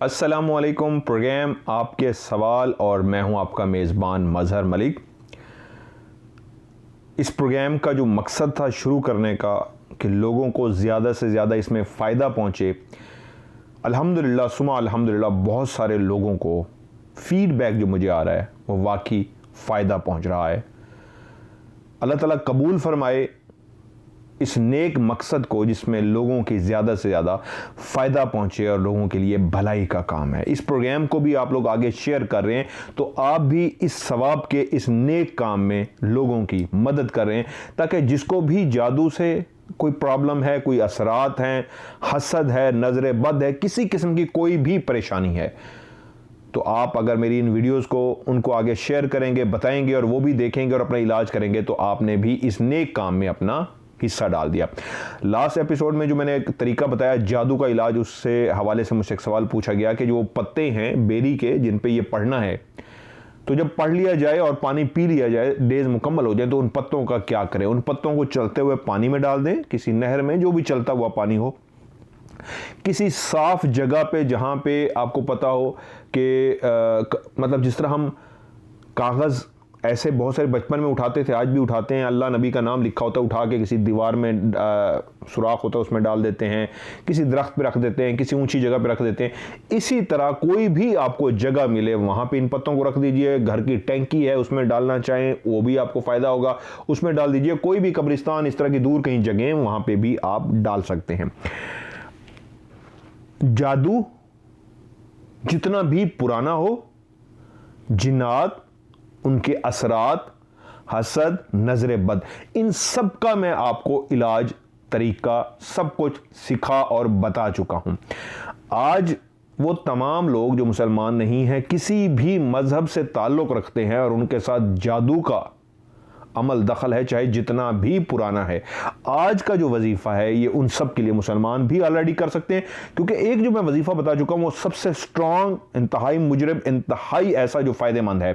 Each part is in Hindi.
अस्सलामुअलैकुम। प्रोग्राम आपके सवाल और मैं हूं आपका मेज़बान मज़हर मलिक। इस प्रोग्राम का जो मकसद था शुरू करने का कि लोगों को ज़्यादा से ज़्यादा इसमें फ़ायदा पहुंचे, अल्हम्दुलिल्लाह सुमा अल्हम्दुलिल्लाह बहुत सारे लोगों को फ़ीडबैक जो मुझे आ रहा है वो वाकई फ़ायदा पहुंच रहा है। अल्लाह ताला कबूल फरमाए इस नेक मकसद को जिसमें लोगों की ज़्यादा से ज़्यादा फ़ायदा पहुँचे और लोगों के लिए भलाई का काम है। इस प्रोग्राम को भी आप लोग आगे शेयर कर रहे हैं तो आप भी इस सवाब के इस नेक काम में लोगों की मदद कर रहे हैं ताकि जिसको भी जादू से कोई प्रॉब्लम है, कोई असरात हैं, हसद है, नज़र बद है, किसी किस्म की कोई भी परेशानी है, तो आप अगर मेरी इन वीडियोस को उनको आगे शेयर करेंगे, बताएंगे और वो भी देखेंगे और अपना इलाज करेंगे तो आपने भी इस नेक काम में अपना हिस्सा डाल दिया। लास्ट एपिसोड में जो मैंने एक तरीका बताया जादू का इलाज, उससे हवाले से मुझसे एक सवाल पूछा गया कि जो पत्ते हैं बेरी के जिन पे ये पढ़ना है, तो जब पढ़ लिया जाए और पानी पी लिया जाए, डेज मुकम्मल हो जाए, तो उन पत्तों का क्या करें। उन पत्तों को चलते हुए पानी में डाल दें, किसी नहर में, जो भी चलता हुआ पानी हो, किसी साफ जगह पे जहां पे आपको पता हो कि मतलब जिस तरह हम कागज़ ऐसे बहुत सारे बचपन में उठाते थे, आज भी उठाते हैं, अल्लाह नबी का नाम लिखा होता है, उठा के किसी दीवार में सुराख होता है उसमें डाल देते हैं, किसी दरख्त पे रख देते हैं, किसी ऊंची जगह पे रख देते हैं। इसी तरह कोई भी आपको जगह मिले वहाँ पे इन पत्तों को रख दीजिए। घर की टैंकी है उसमें डालना चाहें वो भी आपको फ़ायदा होगा, उसमें डाल दीजिए। कोई भी कब्रिस्तान, इस तरह की दूर कहीं जगह वहाँ पर भी आप डाल सकते हैं। जादू जितना भी पुराना हो, जिन्नात, उनके असरात, हसद, नजर बद, इन सब का मैं आपको इलाज, तरीका, सब कुछ सिखा और बता चुका हूं। आज वो तमाम लोग जो मुसलमान नहीं हैं, किसी भी मजहब से ताल्लुक़ रखते हैं और उनके साथ जादू का अमल दखल है, चाहे जितना भी पुराना है, आज का जो वजीफ़ा है ये उन सब के लिए मुसलमान भी ऑलरेडी कर सकते हैं। क्योंकि एक जो मैं वजीफ़ा बता चुका हूँ वो सबसे स्ट्रॉन्ग, इंतहाई मुजरब, इंतहाई ऐसा जो फ़ायदेमंद है।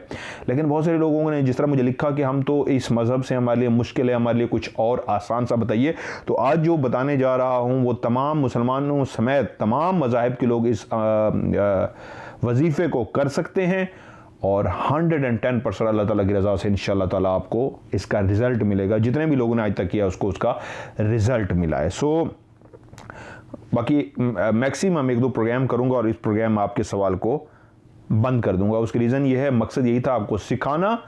लेकिन बहुत सारे लोगों ने जिस तरह मुझे लिखा कि हम तो इस मज़हब से हमारे लिए मुश्किल है, हमारे लिए कुछ और आसान सा बताइए, तो आज जो बताने जा रहा हूँ वो तमाम मुसलमानों समेत तमाम मज़ाहिब के लोग इस वजीफ़े को कर सकते हैं और 110% अल्लाह ताला की रज़ा से इंशाअल्लाह ताला आपको इसका रिज़ल्ट मिलेगा। जितने भी लोगों ने आज तक किया उसको उसका रिज़ल्ट मिला है। बाकी मैक्सिमम 1-2 प्रोग्राम करूंगा और इस प्रोग्राम में आपके सवाल को बंद कर दूंगा। उसकी रीज़न ये है, मकसद यही था आपको सिखाना,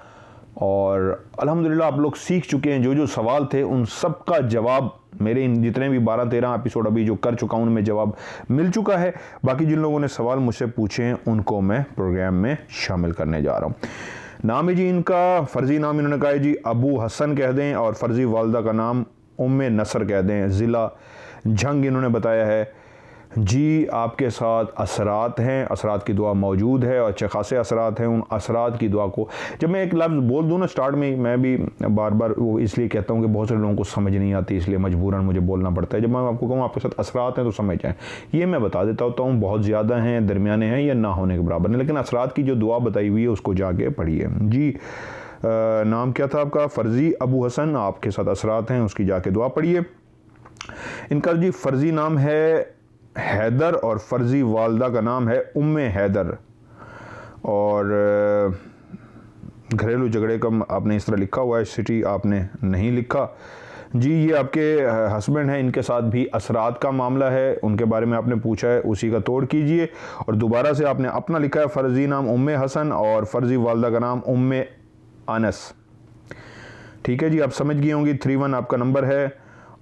और अल्हम्दुलिल्लाह आप लोग सीख चुके हैं। जो जो सवाल थे उन सब का जवाब मेरे इन जितने भी 12-13 एपिसोड अभी जो कर चुका हूं उनमें जवाब मिल चुका है। बाकी जिन लोगों ने सवाल मुझसे पूछे हैं उनको मैं प्रोग्राम में शामिल करने जा रहा हूं। नाम है जी इनका, फ़र्ज़ी नाम इन्होंने कहा है जी अबू हसन कह दें और फ़र्ज़ी वालदा का नाम उम्मे नसर कह दें। ज़िला झंग इन्होंने बताया है जी। आपके साथ असरात हैं, असरात की दुआ मौजूद है और अच्छे खासे असरात हैं। उन असरात की दुआ को जब मैं एक लफ्ज़ बोल दूँ ना स्टार्ट में, मैं भी बार बार वो इसलिए कहता हूँ कि बहुत सारे लोगों को समझ नहीं आती, इसलिए मजबूरन मुझे बोलना पड़ता है। जब मैं आपको कहूँ आपके साथ असरात हैं तो समझ जाएँ, ये मैं बता देता होता हूँ। बहुत ज़्यादा हैं, दरमियाने हैं या ना होने के बराबर हैं, लेकिन असरात की जो दुआ बताई हुई है उसको जाके पढ़िए जी। नाम क्या था आपका? फ़र्ज़ी अबू हसन। आपके साथ असरात हैं, उसकी जाके दुआ पढ़िए। इनका जी फ़र्ज़ी नाम है हैदर और फ़र्ज़ी वालदा का नाम है उम्मे हैदर, और घरेलू झगड़े का आपने इस तरह लिखा हुआ है, सिटी आपने नहीं लिखा जी। ये आपके हस्बैंड हैं, इनके साथ भी असरात का मामला है, उनके बारे में आपने पूछा है, उसी का तोड़ कीजिए। और दोबारा से आपने अपना लिखा है, फ़र्ज़ी नाम उम्मे हसन और फ़र्ज़ी वालदा का नाम उम्मे अनस। ठीक है जी, आप समझ गए होंगी। 31 आपका नंबर है।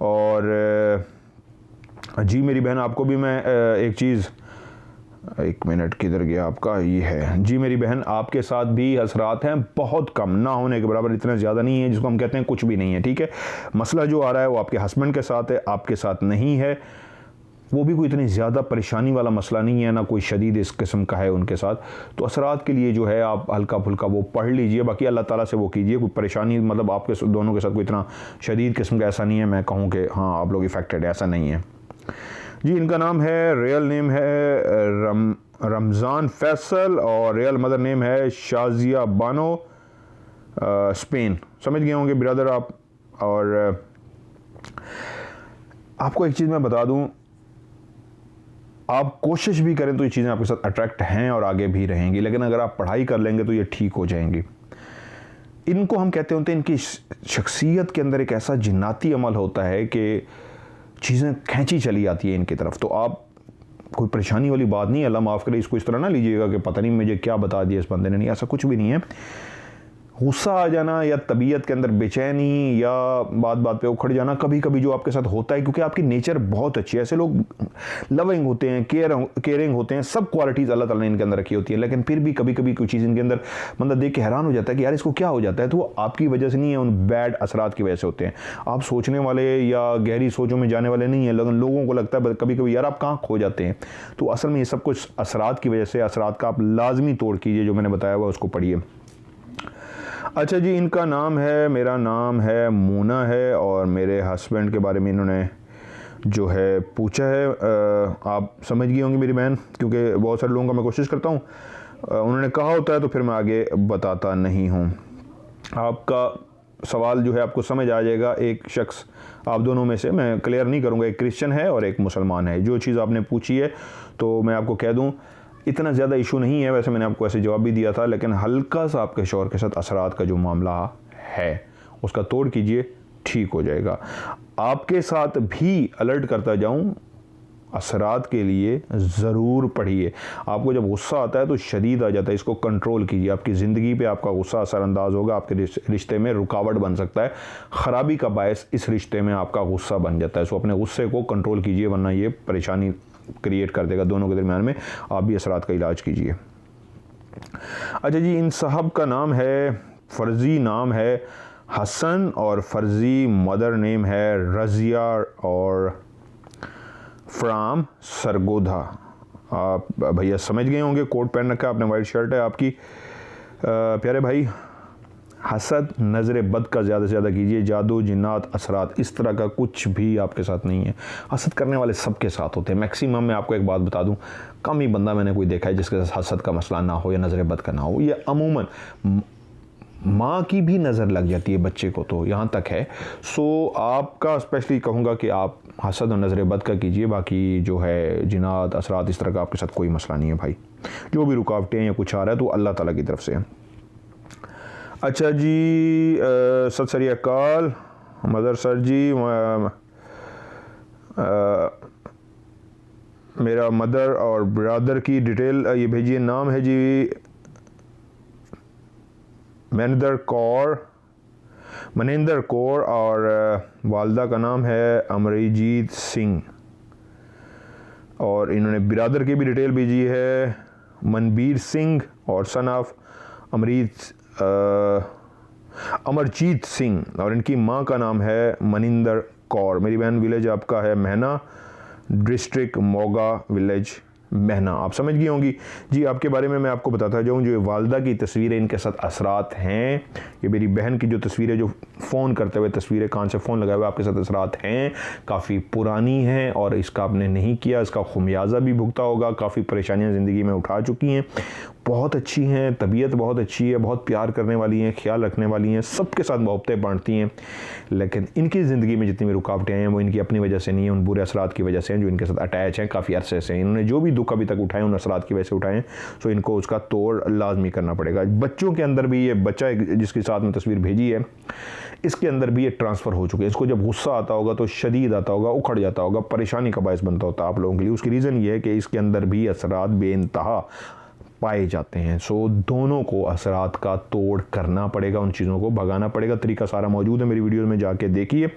और जी मेरी बहन, आपको भी मैं एक चीज़, 1 मिनट किधर गया आपका, ये है जी मेरी बहन, आपके साथ भी असरात हैं, बहुत कम, ना होने के बराबर, इतना ज़्यादा नहीं है जिसको हम कहते हैं कुछ भी नहीं है। ठीक है, मसला जो आ रहा है वो आपके हस्बैंड के साथ है, आपके साथ नहीं है। वो भी कोई इतनी ज़्यादा परेशानी वाला मसला नहीं है, ना कोई शदीद इस किस्म का है उनके साथ। तो असरात के लिए जो है आप हल्का फुल्का वो पढ़ लीजिए, बाकी अल्लाह ताला से वो कीजिए। कोई परेशानी मतलब आपके दोनों के साथ कोई इतना शदीद किस्म का ऐसा नहीं है मैं कहूँ कि हाँ आप लोग इफेक्टेड, ऐसा नहीं है जी। इनका नाम है, रियल नेम है रमज़ान फैसल और रियल मदर नेम है शाजिया बानो, स्पेन। समझ गए होंगे ब्रदर आप। और आपको एक चीज़ मैं बता दूं, आप कोशिश भी करें तो ये चीज़ें आपके साथ अट्रैक्ट हैं और आगे भी रहेंगी, लेकिन अगर आप पढ़ाई कर लेंगे तो ये ठीक हो जाएंगी। इनको हम कहते होते हैं, इनकी शख्सियत के अंदर एक ऐसा जिन्नाती अमल होता है कि चीज़ें खींची चली आती है इनकी तरफ। तो आप कोई परेशानी वाली बात नहीं है, अल्लाह माफ़ करे, इसको इस तरह ना लीजिएगा कि पता नहीं मुझे क्या बता दिया इस बंदे ने, नहीं, ऐसा कुछ भी नहीं है। गुस्सा आ जाना या तबीयत के अंदर बेचैनी या बात बात पे उखड़ जाना कभी कभी जो आपके साथ होता है, क्योंकि आपकी नेचर बहुत अच्छी है। ऐसे लोग लविंग होते हैं, केयरिंग होते हैं, सब क्वालिटीज़ अल्लाह ताला ने इनके अंदर रखी होती है, लेकिन फिर भी कभी कभी कोई चीज़ इनके अंदर बंदा देख के हैरान हो जाता है कि यार इसको क्या हो जाता है। तो वो आपकी वजह से नहीं है, उन बैड असरात की वजह से होते हैं। आप सोचने वाले या गहरी सोचों में जाने वाले नहीं है, लेकिन लोगों को लगता है कभी कभी यार आप कहाँ खो जाते हैं। तो असल में ये सब कुछ असरात की वजह से, असरात का आप लाजमी तोड़ कीजिए, जो मैंने बताया हुआ उसको पढ़िए। अच्छा जी, इनका नाम है, मेरा नाम है मोना है, और मेरे हस्बैंड के बारे में इन्होंने जो है पूछा है। आप समझ गई होंगी मेरी बहन, क्योंकि बहुत सारे लोगों का मैं कोशिश करता हूँ, उन्होंने कहा होता है तो फिर मैं आगे बताता नहीं हूँ। आपका सवाल जो है आपको समझ आ जाएगा। एक शख्स, आप दोनों में से मैं क्लियर नहीं करूँगा, एक क्रिश्चियन है और एक मुसलमान है। जो चीज़ आपने पूछी है तो मैं आपको कह दूँ, इतना ज़्यादा इशू नहीं है, वैसे मैंने आपको ऐसे जवाब भी दिया था, लेकिन हल्का सा आपके शौहर के साथ असरात का जो मामला है उसका तोड़ कीजिए, ठीक हो जाएगा। आपके साथ भी अलर्ट करता जाऊं, असरात के लिए ज़रूर पढ़िए। आपको जब गुस्सा आता है तो शदीद आ जाता है, इसको कंट्रोल कीजिए। आपकी ज़िंदगी पे आपका गुस्सा असरअंदाज होगा, आपके रिश्ते में रुकावट बन सकता है, ख़राबी का बायस इस रिश्ते में आपका गुस्सा बन जाता है। सो अपने गुस्से को कंट्रोल कीजिए, वरना ये परेशानी क्रिएट कर देगा दोनों के दरमियान में। आप भी असरात का इलाज कीजिए। अच्छा जी, इन साहब का नाम है, फ़र्ज़ी नाम है हसन, और फ़र्ज़ी मदर नेम है रज़िया और फ्राम सरगोधा। आप भैया समझ गए होंगे, कोट पहन रखा है आपने, वाइट शर्ट है आपकी। प्यारे भाई, हसद नज़र बद का ज़्यादा से ज़्यादा कीजिए। जादू, जिन्नात, असरात, इस तरह का कुछ भी आपके साथ नहीं है। हसद करने वाले सबके साथ होते हैं। मैक्सिमम मैं आपको एक बात बता दूं, कम ही बंदा मैंने कोई देखा है जिसके साथ हसद का मसला ना हो या नज़र बद का ना हो। ये अमूमन माँ की भी नज़र लग जाती है बच्चे को, तो यहाँ तक है। सो आपका स्पेशली कहूँगा कि आप हसद और नज़र बद का कीजिए, बाकी जो है जिन्नात, असरात, इस तरह का आपके साथ कोई मसला नहीं है भाई। जो भी रुकावटें या कुछ आ रहा है तो अल्लाह ताला की तरफ से है। अच्छा जी, सत श्री अकाल मदर सर जी, मेरा मदर और ब्रदर की डिटेल ये भेजिए। नाम है जी मनिंदर कौर और वालदा का नाम है अमरीजीत सिंह, और इन्होंने ब्रदर की भी डिटेल भेजी है, मनबीर सिंह और सन ऑफ अमरजीत सिंह, और इनकी माँ का नाम है मनिंदर कौर। मेरी बहन, विलेज आपका है महना, डिस्ट्रिक्ट मोगा विलेज महना। आप समझ गई होंगी जी। आपके बारे में मैं आपको बताता जाऊँ, जो वालदा की तस्वीरें इनके साथ असरात हैं, ये मेरी बहन की जो तस्वीरें, जो फ़ोन करते हुए तस्वीरें, कान से फ़ोन लगाए हुए आपके साथ असरात हैं, काफ़ी पुरानी हैं, और इसका आपने नहीं किया, इसका खुमियाजा भी भुगता होगा। काफ़ी परेशानियाँ ज़िंदगी में उठा चुकी हैं। बहुत अच्छी हैं, तबीयत बहुत अच्छी है, बहुत प्यार करने वाली हैं, ख्याल रखने वाली हैं, सबके साथ मोहब्बतें बांटती हैं, लेकिन इनकी ज़िंदगी में जितनी भी रुकावटें हैं वो इनकी अपनी वजह से नहीं है, उन बुरे असरात की वजह से हैं जो इनके साथ अटैच हैं काफ़ी अरसे से। इन्होंने जो भी दुख अभी तक उठाए उन असरात की वजह से उठाए, सो इनको उसका तोड़ लाजमी करना पड़ेगा। बच्चों के अंदर भी, ये बच्चा जिसके साथ में तस्वीर भेजी है, इसके अंदर भी ये ट्रांसफ़र हो चुके हैं। इसको जब गुस्सा आता होगा तो शदीद आता होगा, उखड़ जाता होगा, परेशानी का बायस बनता होता है आप लोगों के लिए। उसकी रीज़न ये है कि इसके अंदर भी असरात बेइंतहा पाए जाते हैं। सो दोनों को असरात का तोड़ करना पड़ेगा, उन चीज़ों को भगाना पड़ेगा। तरीका सारा मौजूद है मेरी वीडियो में, जाके देखिए,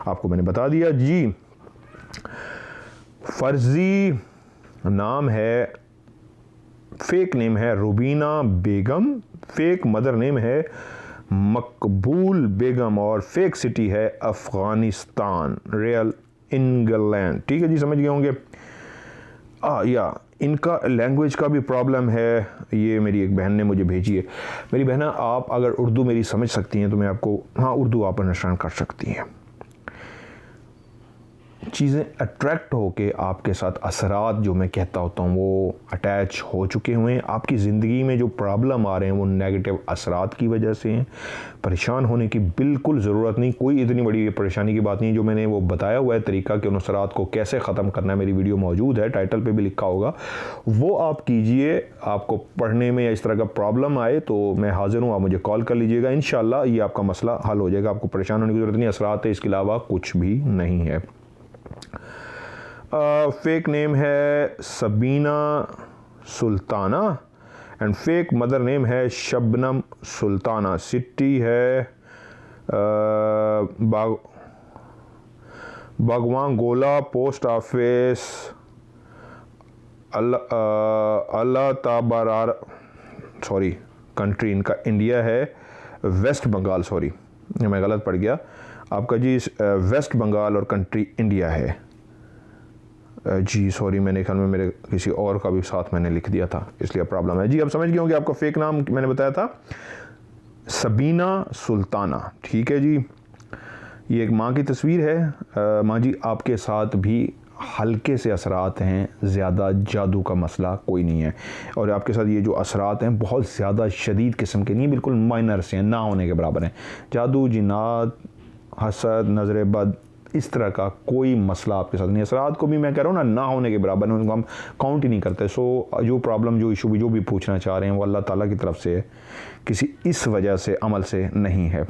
आपको मैंने बता दिया जी। फ़र्ज़ी नाम है, फेक नेम है रुबीना बेगम, फेक मदर नेम है मकबूल बेगम, और फेक सिटी है अफ़गानिस्तान, रियल इंग्लैंड। ठीक है जी, समझ गए होंगे। या इनका लैंग्वेज का भी प्रॉब्लम है, ये मेरी एक बहन ने मुझे भेजी है। मेरी बहना, आप अगर उर्दू मेरी समझ सकती हैं तो मैं आपको, हाँ, उर्दू आप अंडरस्टैंड कर सकती हैं। चीज़ें अट्रैक्ट होके आपके साथ असरात जो मैं कहता होता हूँ वो अटैच हो चुके हुए हैं। आपकी ज़िंदगी में जो प्रॉब्लम आ रहे हैं वो नेगेटिव असरात की वजह से हैं। परेशान होने की बिल्कुल ज़रूरत नहीं, कोई इतनी बड़ी परेशानी की बात नहीं है। जो मैंने वो बताया हुआ है तरीका कि उन असरात को कैसे ख़त्म करना है, मेरी वीडियो मौजूद है, टाइटल पर भी लिखा होगा, वो आप कीजिए। आपको पढ़ने में या इस तरह का प्रॉब्लम आए तो मैं हाज़िर हूँ, आप मुझे कॉल कर लीजिएगा, इंशाल्लाह ये आपका मसला हल हो जाएगा। आपको परेशान होने की ज़रूरत नहीं, असरात है इसके अलावा कुछ भी नहीं है। फेक नेम है Sabina Sultana and fake mother name है शबनम सुल्ताना। सिटी है बागवांगोला, पोस्ट ऑफिस अल्लाह ताबारार, सॉरी कंट्री इनका इंडिया है, वेस्ट बंगाल, सॉरी मैं गलत पढ़ गया आपका जी, वेस्ट बंगाल और कंट्री इंडिया है जी, सॉरी मैंने ख्याल में मेरे किसी और का भी साथ मैंने लिख दिया था, इसलिए प्रॉब्लम है जी। अब समझ गए होंगे आपका फेक नाम मैंने बताया था सबीना सुल्ताना, ठीक है जी। ये एक माँ की तस्वीर है। माँ जी आपके साथ भी हल्के से असरात हैं, ज़्यादा जादू का मसला कोई नहीं है, और आपके साथ ये जो असरात हैं बहुत ज़्यादा शदीद किस्म के नहीं, बिल्कुल माइनर से हैं, ना होने के बराबर हैं। जादू, जिन्नात, हसद, नज़र बद, इस तरह का कोई मसला आपके साथ नहीं। असरात को भी मैं कह रहा हूँ ना होने के बराबर है, उनको हम काउंट ही नहीं करते। सो जो प्रॉब्लम, जो इशू भी जो भी पूछना चाह रहे हैं वो अल्लाह ताला की तरफ से है, किसी इस वजह से अमल से नहीं है।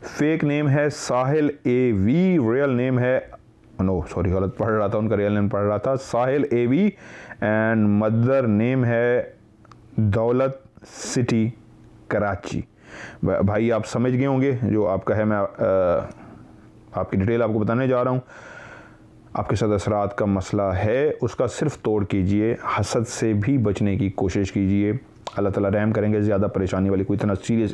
फेक नेम है साहिल ए वी, रियल नेम है, नो सॉरी गलत पढ़ रहा था, उनका रियल नेम पढ़ रहा था, Sahil A V, and mother name है दौलत सिटी कराची। भाई आप समझ गए होंगे जो आपका है, मैं आपकी डिटेल आपको बताने जा रहा हूँ। आपके साथ असरात का मसला है, उसका सिर्फ तोड़ कीजिए, हसद से भी बचने की कोशिश कीजिए, अल्लाह ताला रहम करेंगे। ज़्यादा परेशानी वाली कोई इतना सीरियस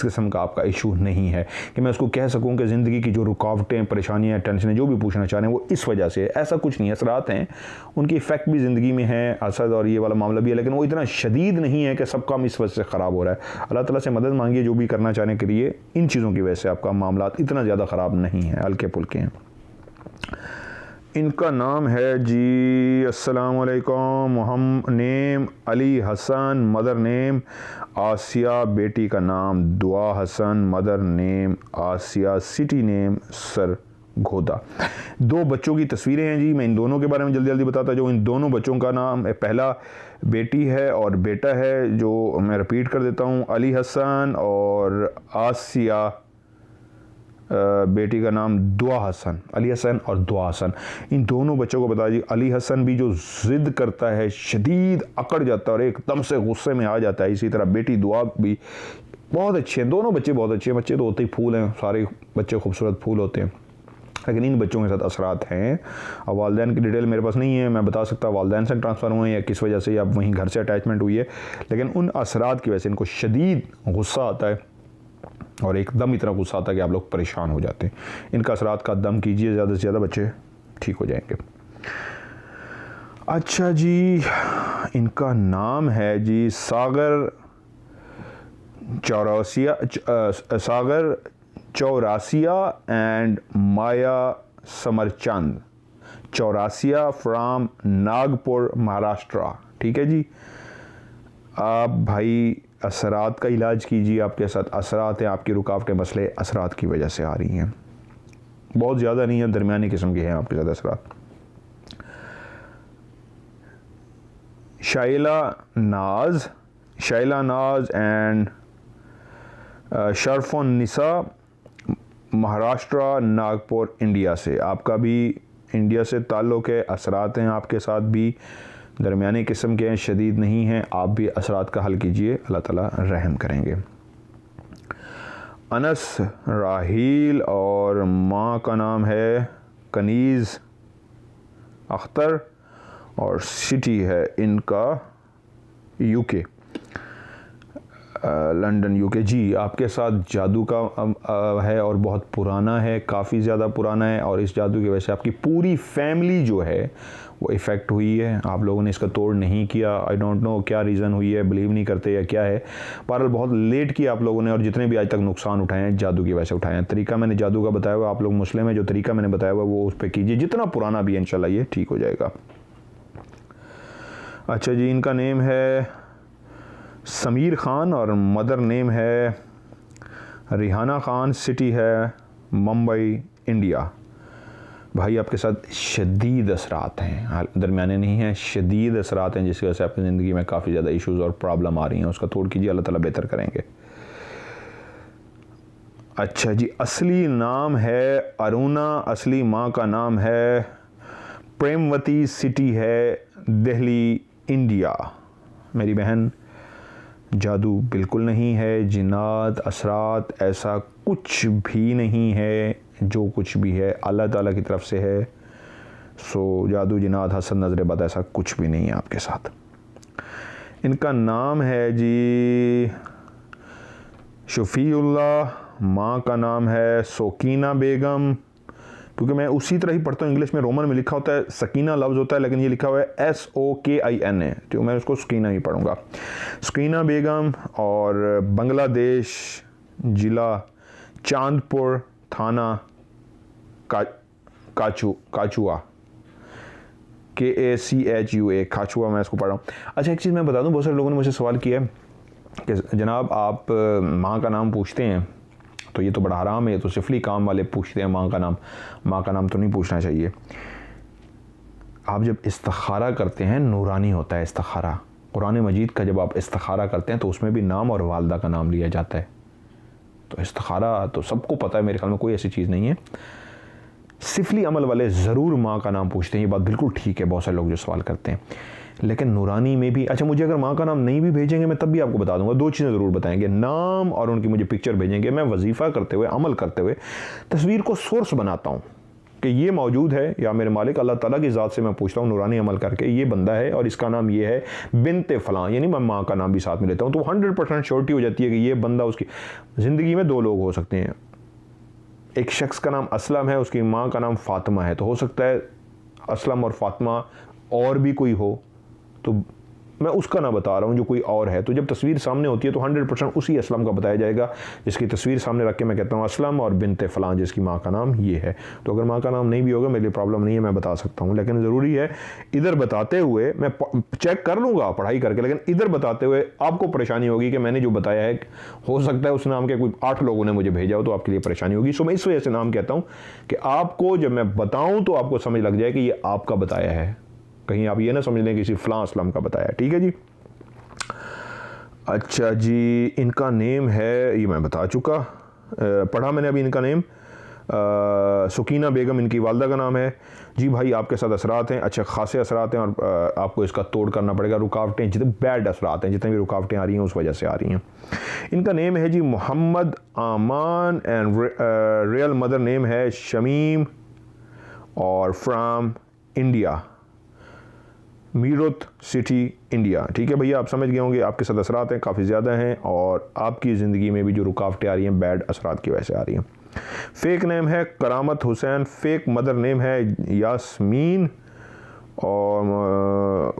किस्म का आपका इशू नहीं है कि मैं उसको कह सकूं कि ज़िंदगी की जो रुकावटें, परेशानियां, टेंशनें जो भी पूछना चाह रहे हैं वो इस वजह से, ऐसा कुछ नहीं है। असरात हैं, उनकी इफ़ेक्ट भी ज़िंदगी में है, असद और ये वाला मामला भी है, लेकिन वो इतना शदीद नहीं है कि सब काम इस वजह से ख़राब हो रहा है। अल्लाह ताला से मदद मांगिए जो भी करना चाहने के लिए, इन चीज़ों की वजह से आपका मामला इतना ज़्यादा ख़राब नहीं है, हल्के फुल्के हैं। इनका नाम है जी, अस्सलाम वालेकुम, name Ali Hasan, mother name Asiya, बेटी का नाम Dua Hasan, mother name Asiya, city name Sargodha. दो बच्चों की तस्वीरें हैं जी, मैं इन दोनों के बारे में जल्दी जल्दी बताता जो इन दोनों बच्चों का नाम है। पहला बेटी है और बेटा है, जो मैं रिपीट कर देता हूँ, अली हसन और आसिया, बेटी का नाम दुआ हसन, अली हसन और दुआ हसन। इन दोनों बच्चों को बता दीजिए, अली हसन भी जो ज़िद करता है, शदीद अकड़ जाता है और एकदम से गुस्से में आ जाता है, इसी तरह बेटी दुआ भी बहुत अच्छे हैं। दोनों बच्चे बहुत अच्छे हैं, बच्चे तो होते ही फूल हैं, सारे बच्चे खूबसूरत फूल होते हैं, लेकिन इन बच्चों के साथ असरात हैं। अब वालदैन की डिटेल मेरे पास नहीं है, मैं बता सकता वालदैन से ट्रांसफ़र हुए हैं या किस वजह से या वहीं घर से अटैचमेंट हुई है, लेकिन उन असरात की वजह से इनको शदीद गुस्सा आता है और एकदम इतना गुस्सा आता है कि आप लोग परेशान हो जाते हैं। इनका असरात का दम कीजिए, ज़्यादा से ज़्यादा बच्चे ठीक हो जाएंगे। अच्छा जी, इनका नाम है जी सागर चौरासिया एंड माया समरचंद, चौरासिया फ्राम नागपुर महाराष्ट्र, ठीक है जी। आप भाई असरात का इलाज कीजिए, आपके साथ असरात हैं, आपकी रुकावटें, मसले असरात की वजह से आ रही हैं, बहुत ज़्यादा नहीं है, दरमियानी किस्म के हैं आपके साथ असरात। शाइला नाज एंड शरफुन निसा, महाराष्ट्र, नागपुर, इंडिया से। आपका भी इंडिया से ताल्लुक़ है, असरात हैं आपके साथ भी दरमियाने किस्म के हैं, शदीद नहीं हैं। आप भी असरात का हल कीजिए, अल्लाह ताला रहम करेंगे। अनस राहील और माँ का नाम है कनीज़ अख्तर और सिटी है इनका यूके। London UK. जी, आपके साथ जादू का है और बहुत पुराना है, काफ़ी ज़्यादा पुराना है, और इस जादू की वजह से आपकी पूरी फैमिली जो है वो इफ़ेक्ट हुई है। आप लोगों ने इसका तोड़ नहीं किया। आई डोंट नो क्या रीज़न हुई है, बिलीव नहीं करते या क्या है। बहरहाल बहुत लेट किया आप लोगों ने, और जितने भी आज तक नुकसान उठाए हैं जादू की वजह से उठाए हैं। तरीका मैंने जादू का बताया हुआ, आप लोग मुस्लिम हैं, जो तरीका मैंने बताया हुआ वो उस पर कीजिए, जितना पुराना भी है इंशाल्लाह ये ठीक हो जाएगा। अच्छा जी, इनका नेम है समीर ख़ान और मदर नेम है रिहाना ख़ान, सिटी है मुंबई, इंडिया। भाई आपके साथ शदीद असरात हैं, दरमियाने नहीं हैं, शदीद असरात हैं, जिसकी वजह से आपकी ज़िंदगी में काफ़ी ज़्यादा इश्यूज़ और प्रॉब्लम आ रही हैं। उसका तोड़ कीजिए, अल्लाह ताला बेहतर करेंगे। अच्छा जी, असली नाम है अरुणा, असली माँ का नाम है प्रेमवती, सिटी है दिल्ली, इंडिया। मेरी बहन, जादू बिल्कुल नहीं है, जिन्नात असरात ऐसा कुछ भी नहीं है, जो कुछ भी है अल्लाह ताला की तरफ से है। सो जादू, जिन्नात, हसद, नज़र बद ऐसा कुछ भी नहीं है आपके साथ। इनका नाम है जी शफीउल्लाह, माँ का नाम है सोकीना बेगम, क्योंकि मैं उसी तरह ही पढ़ता हूँ, इंग्लिश में रोमन में लिखा होता है सकीना लफ्ज़ होता है, लेकिन ये लिखा हुआ है SOKINA, तो मैं उसको सकीना ही पढ़ूँगा। सकीना बेगम, और बांग्लादेश, ज़िला चांदपुर, थाना काचुआ, KACHUA, काचुआ, मैं इसको पढ़ रहा हूँ। अच्छा, एक चीज़ मैं बता दूँ, बहुत सारे लोगों ने मुझे सवाल किया है कि जनाब आप माँ का नाम पूछते हैं तो ये तो बड़ा हराम है, ये तो सिफली काम वाले पूछते हैं माँ का नाम तो नहीं पूछना चाहिए। आप जब इस्तिखारा करते हैं, नूरानी होता है इस्तिखारा, कुरान मजीद का जब आप इस्तिखारा करते हैं तो उसमें भी नाम और वालदा का नाम लिया जाता है। तो इस्तिखारा तो सबको पता है, मेरे ख्याल में कोई ऐसी चीज़ नहीं है। सिफली अमल वाले ज़रूर माँ का नाम पूछते हैं, ये बात बिल्कुल ठीक है, बहुत सारे लोग जो सवाल करते हैं। लेकिन नूरानी में भी, अच्छा मुझे अगर माँ का नाम नहीं भी भेजेंगे मैं तब भी आपको बता दूंगा, दो चीज़ें ज़रूर बताएंगे, नाम और उनकी मुझे पिक्चर भेजेंगे। मैं वजीफ़ा करते हुए, अमल करते हुए तस्वीर को सोर्स बनाता हूँ कि ये मौजूद है, या मेरे मालिक अल्लाह ताला की ज़ात से मैं पूछता हूँ नूरानी अमल करके, ये बंदा है और इसका नाम ये है बिनते फ़लाँ, यानी मैं माँ का नाम भी साथ में लेता हूँ, तो 100% श्योरिटी हो जाती है कि ये बंदा, उसकी ज़िंदगी में दो लोग हो सकते हैं। एक शख्स का नाम असलम है, उसकी माँ का नाम फ़ातिमा है, तो हो सकता है असलम और फ़ातिमा और भी कोई हो, तो मैं उसका ना बता रहा हूँ जो कोई और है। तो जब तस्वीर सामने होती है तो 100% उसी असलम का बताया जाएगा जिसकी तस्वीर सामने रख के मैं कहता हूँ असलम और बिनते फ़लाँ, जिसकी माँ का नाम ये है। तो अगर माँ का नाम नहीं भी होगा मेरे लिए प्रॉब्लम नहीं है, मैं बता सकता हूँ, लेकिन ज़रूरी है इधर बताते हुए, मैं चेक कर लूँगा पढ़ाई करके, लेकिन इधर बताते हुए आपको परेशानी होगी कि मैंने जो बताया है, हो सकता है उस नाम के कोई 8 लोगों ने मुझे भेजा हो, तो आपके लिए परेशानी होगी। सो मैं इस वजह से नाम कहता हूँ कि आपको जब मैं बताऊँ तो आपको समझ लग जाए कि ये आपका बताया है, कहीं आप ये ना समझ लें किसी फ़लाँ असलम का बताया। ठीक है जी। अच्छा जी, इनका नेम है, ये मैं बता चुका, पढ़ा मैंने अभी इनका नेम, सुकीना बेगम इनकी वालदा का नाम है। जी भाई आपके साथ असरात हैं, अच्छे खासे असरात हैं, और आपको इसका तोड़ करना पड़ेगा। रुकावटें, जितने बैड असरात हैं, जितनी भी रुकावटें आ रही हैं उस वजह से आ रही हैं। इनका नेम है जी मोहम्मद आमान, एंड रियल मदर नेम है शमीम, और from India, Meerut city, India. ठीक है भैया, आप समझ गए होंगे, आपके साथ असरात हैं, काफ़ी ज़्यादा हैं, और आपकी ज़िंदगी में भी जो रुकावटें आ रही हैं बैड असरात की वजह से आ रही हैं। फ़ेक नेम है करामत हुसैन, फ़ेक मदर नेम है यास्मीन, और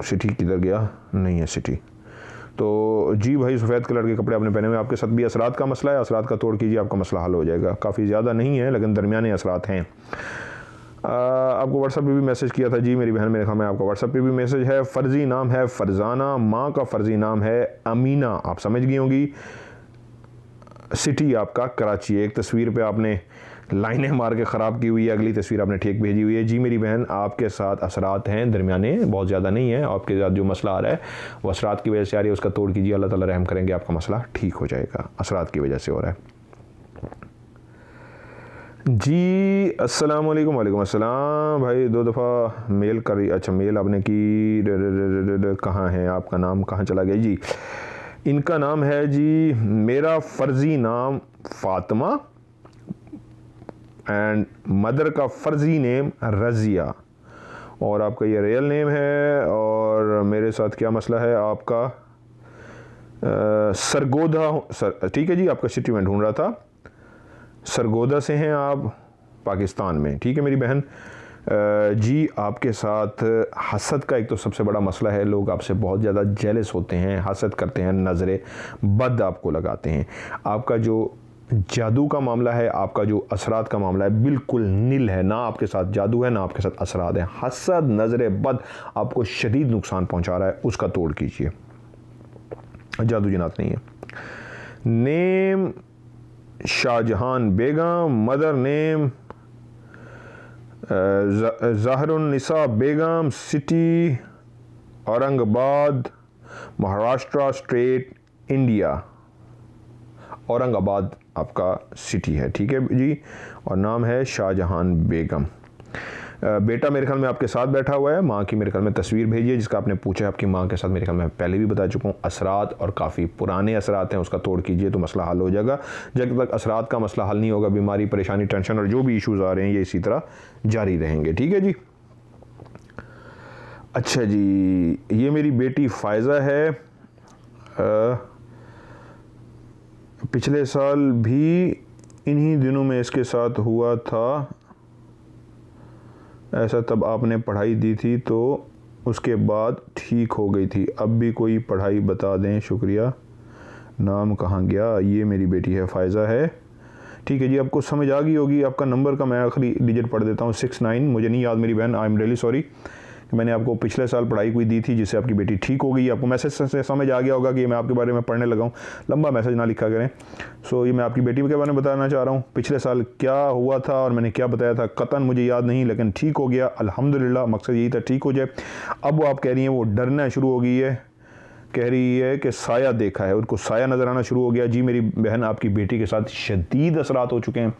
सिटी किधर गया, नहीं है सिटी। तो जी भाई, सफ़ेद कलर के कपड़े आपने पहने हुए, आपके साथ भी असरात का मसला है, असरात का तोड़ कीजिए, आपका मसला हल हो जाएगा। काफ़ी ज़्यादा नहीं है लेकिन दरमियाने असरात हैं। आपको व्हाट्सएप पे भी मैसेज किया था जी मेरी बहन, मेरे ख्याल में आपका व्हाट्सएप पे भी मैसेज है। फ़र्ज़ी नाम है फ़रज़ाना, माँ का फ़र्ज़ी नाम है अमीना, आप समझ गई होंगी। सिटी आपका कराची है। एक तस्वीर पे आपने लाइनें मार के ख़राब की हुई है, अगली तस्वीर आपने ठीक भेजी हुई है। जी मेरी बहन, आपके साथ असरात हैं, दरमियाने, बहुत ज़्यादा नहीं है। आपके साथ जो मसला आ रहा है वो असरात की वजह से आ रही है, उसका तोड़ कीजिए, अल्लाह ताला रहम करेंगे, आपका मसला ठीक हो जाएगा, असरात की वजह से हो रहा है। जी अस्सलाम वालेकुम। वालेकुम अस्सलाम भाई, 2 दफ़ा मेल करी, अच्छा मेल आपने की, कहाँ है आपका नाम, कहाँ चला गया जी। इनका नाम है जी, मेरा फ़र्ज़ी नाम फ़ातिमा, एंड मदर का फ़र्ज़ी नेम रज़िया, और आपका ये रियल नेम है। और मेरे साथ क्या मसला है आपका, सरगोधा, ठीक है जी, आपका सिटी में ढूंढ रहा था। सरगोधा से हैं आप पाकिस्तान में, ठीक है मेरी बहन। जी आपके साथ हसद का एक तो सबसे बड़ा मसला है, लोग आपसे बहुत ज़्यादा जेलस होते हैं, हसद करते हैं, नज़रें बद आपको लगाते हैं। आपका जो जादू का मामला है, आपका जो असरात का मामला है, बिल्कुल नील है, ना आपके साथ जादू है ना आपके साथ असरात है। हसद नज़रें बद आपको शदीद नुकसान पहुंचा रहा है, उसका तोड़ कीजिए। जादू जिनात नहीं है। Name Shahjahan Begum, mother name Zahrunnisa Begum, city Aurangabad, Maharashtra state, India. Aurangabad आपका सिटी है, ठीक है जी, और नाम है शाहजहान बेगम। बेटा मेरे ख्याल में आपके साथ बैठा हुआ है। माँ की मेरे ख्याल में तस्वीर भेजिए जिसका आपने पूछा है। आपकी माँ के साथ मेरे ख्याल में पहले भी बता चुका हूँ, असरात और काफ़ी पुराने असरात हैं, उसका तोड़ कीजिए तो मसला हल हो जाएगा। जब तक असरात का मसला हल नहीं होगा, बीमारी, परेशानी, टेंशन और जो भी इश्यूज़ आ रहे हैं ये इसी तरह जारी रहेंगे, ठीक है जी। अच्छा जी, ये मेरी बेटी फ़ायज़ा है। पिछले साल भी इन्हीं दिनों में इसके साथ हुआ था ऐसा, तब आपने पढ़ाई दी थी तो उसके बाद ठीक हो गई थी। अब भी कोई पढ़ाई बता दें, शुक्रिया। नाम कहाँ गया? ये मेरी बेटी है, फ़ायज़ा है, ठीक है जी। आपको समझ आ गई होगी। आपका नंबर का मैं आखिरी डिजिट पढ़ देता हूँ, 69। मुझे नहीं याद मेरी बहन, आई एम रियली सॉरी। मैंने आपको पिछले साल पढ़ाई कोई दी थी जिससे आपकी बेटी ठीक हो गई। आपको मैसेज से समझ आ गया होगा कि मैं आपके बारे में पढ़ने लगा हूँ, लंबा मैसेज ना लिखा करें। सो ये मैं आपकी बेटी के बारे में बताना चाह रहा हूँ, पिछले साल क्या हुआ था और मैंने क्या बताया था कतन मुझे याद नहीं, लेकिन ठीक हो गया अल्हम्दुलिल्लाह। मकसद यही था ठीक हो जाए। अब वो आप कह रही हैं वो डरना शुरू हो गई है, कह रही है कि साया देखा है, उनको साया नज़र आना शुरू हो गया। जी मेरी बहन, आपकी बेटी के साथ शदीद असरात हो चुके हैं।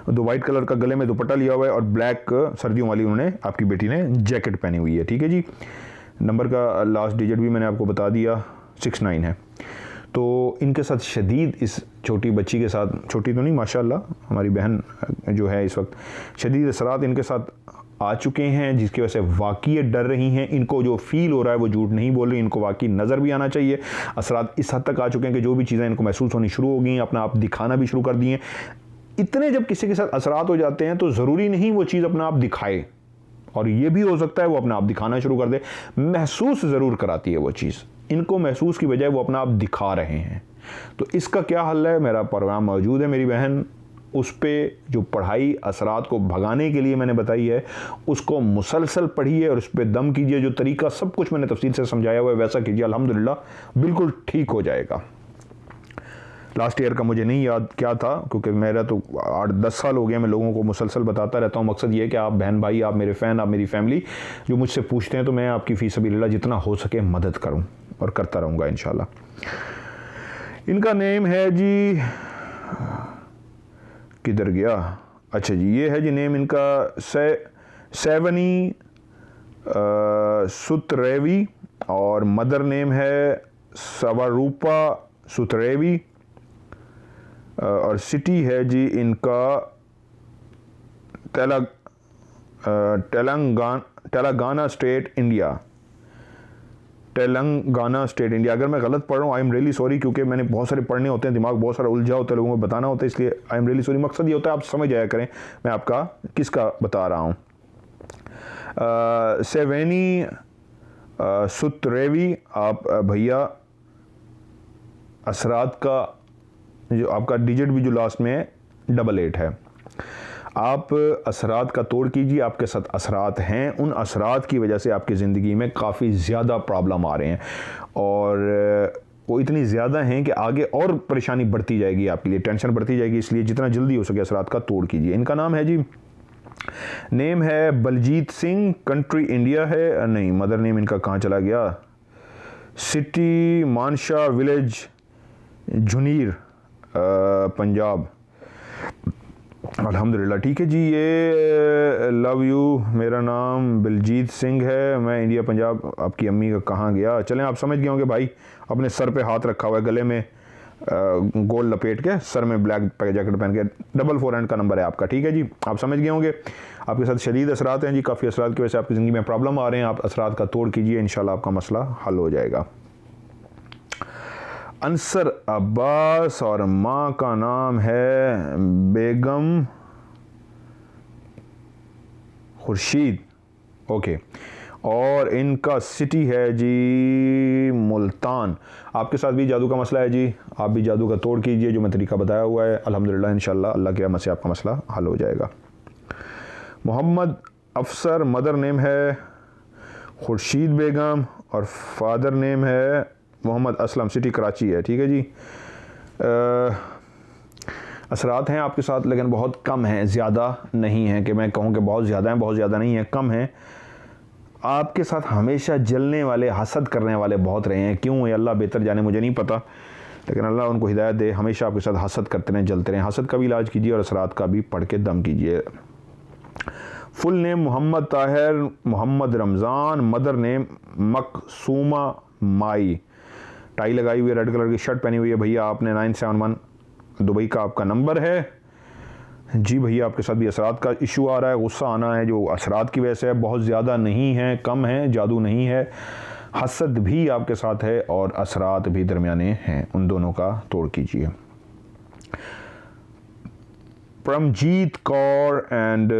तो वाइट कलर का गले में दुपट्टा लिया हुआ है और ब्लैक सर्दियों वाली उन्होंने आपकी बेटी ने जैकेट पहनी हुई है, ठीक है जी। नंबर का लास्ट डिजिट भी मैंने आपको बता दिया, 69 है। तो इनके साथ शदीद, इस छोटी बच्ची के साथ, छोटी तो नहीं माशाल्लाह हमारी बहन जो है, इस वक्त शदीद असरात इनके साथ आ चुके हैं, जिसकी वजह से वाकई डर रही हैं। इनको जो फील हो रहा है वो झूठ नहीं बोल रही, इनको वाकई नज़र भी आना चाहिए। असरात इस हद तक आ चुके हैं कि जो भी चीज़ें इनको महसूस होनी शुरू हो गई, अपना आप दिखाना भी शुरू कर दिए। इतने जब किसी के साथ असरात हो जाते हैं तो ज़रूरी नहीं वो चीज़ अपना आप दिखाए, और ये भी हो सकता है वो अपना आप दिखाना शुरू कर दे। महसूस ज़रूर कराती है वो चीज़, इनको महसूस की बजाय वो अपना आप दिखा रहे हैं। तो इसका क्या हल है? मेरा प्रोग्राम मौजूद है मेरी बहन, उस पर जो पढ़ाई असरात को भगाने के लिए मैंने बताई है उसको मुसलसल पढ़िए और उस पर दम कीजिए। जो तरीका सब कुछ मैंने तफसील से समझाया हुआ है वैसा कीजिए, अल्हम्दुलिल्लाह बिल्कुल ठीक हो जाएगा। लास्ट ईयर का मुझे नहीं याद क्या था, क्योंकि मेरा तो 8-10 साल हो गया मैं लोगों को मुसलसल बताता रहता हूँ। मकसद ये है कि आप बहन भाई, आप मेरे फ़ैन, आप मेरी फैमिली जो मुझसे पूछते हैं, तो मैं आपकी फ़ी सबीलिल्लाह जितना हो सके मदद करूँ और करता रहूँगा इंशाल्लाह। इनका नेम है जी, किधर गया? अच्छा जी, ये है जी नेम इनका, सेवनी सुतरेवी, और मदर नेम है सवारूपा सुतरेवी, और सिटी है जी इनका Telangana state, India. Telangana state, India. अगर मैं गलत पढ़ रहा हूँ, आई एम रियली सॉरी, क्योंकि मैंने बहुत सारे पढ़ने होते हैं, दिमाग बहुत सारा उलझा होता है, लोगों को बताना होता है, इसलिए आई एम रियली सॉरी। मकसद ये होता है आप समझ जाया करें मैं आपका किसका बता रहा हूँ। सेवेनी सुतरेवी, आप भैया असरात का जो आपका डिजिट भी जो लास्ट में है 88 है, आप असरात का तोड़ कीजिए। आपके साथ असरात हैं, उन असरात की वजह से आपकी ज़िंदगी में काफ़ी ज़्यादा प्रॉब्लम आ रहे हैं, और वो इतनी ज़्यादा हैं कि आगे और परेशानी बढ़ती जाएगी, आपके लिए टेंशन बढ़ती जाएगी। इसलिए जितना जल्दी हो सके असरात का तोड़ कीजिए। इनका नाम है जी, नेम है बलजीत सिंह, कंट्री इंडिया है, नहीं मदर नेम इनका कहाँ चला गया, सिटी मानशाह विलेज, झुनीर, पंजाब। अल्हम्दुलिल्लाह ठीक है जी। ये लव यू, मेरा नाम बलजीत सिंह है, मैं इंडिया पंजाब। आपकी अम्मी का कहाँ गया? चलें आप समझ गए होंगे भाई, अपने सर पे हाथ रखा हुआ है, गले में गोल लपेट के, सर में ब्लैक जैकेट पहन के, 444 का नंबर है आपका, ठीक है जी। आप समझ गए होंगे। आपके साथ शदीद असरात हैं जी, काफ़ी असरात की वजह से आपकी ज़िंदगी में प्रॉब्लम आ रहे हैं। आप असरात का तोड़ कीजिए, इंशाल्लाह आपका मसला हल हो जाएगा। अंसर अब्बास और माँ का नाम है बेगम खुर्शीद। ओके, और इनका सिटी है जी मुल्तान। आपके साथ भी जादू का मसला है जी, आप भी जादू का तोड़ कीजिए जो मैं तरीका बताया हुआ है। अल्हम्दुलिल्लाह इंशाल्लाह अल्लाह के रहमत से आपका मसला हल हो जाएगा। मोहम्मद अफसर, मदर नेम है खुर्शीद बेगम और फादर नेम है मोहम्मद असलम, सिटी कराची है। ठीक है जी। असरात हैं आपके साथ लेकिन बहुत कम हैं, ज़्यादा नहीं है कि मैं कहूँ कि बहुत ज़्यादा हैं, बहुत ज़्यादा नहीं है, कम हैं। आपके साथ हमेशा जलने वाले, हसद करने वाले बहुत रहे हैं। क्यों, ये अल्लाह बेहतर जाने, मुझे नहीं पता, लेकिन अल्लाह उनको हिदायत दे। हमेशा आपके साथ हसद करते रहें, जलते रहें। हसद का भी इलाज कीजिए और असरात का भी पढ़ के दम कीजिए। Full name Mohammad Tahir Mohammad Ramzan, mother name Maqsooma Mai. Tie लगाई हुई है, रेड कलर की शर्ट पहनी हुई है। भैया आपने 971 दुबई का आपका नंबर है जी। भैया आपके साथ भी असरात का इशू आ रहा है, गुस्सा आना है जो असरात की वजह से है। बहुत ज़्यादा नहीं है, कम है, जादू नहीं है। हसद भी आपके साथ है और असरात भी दरमियाने हैं, उन दोनों का तोड़ कीजिए। परमजीत कौर एंड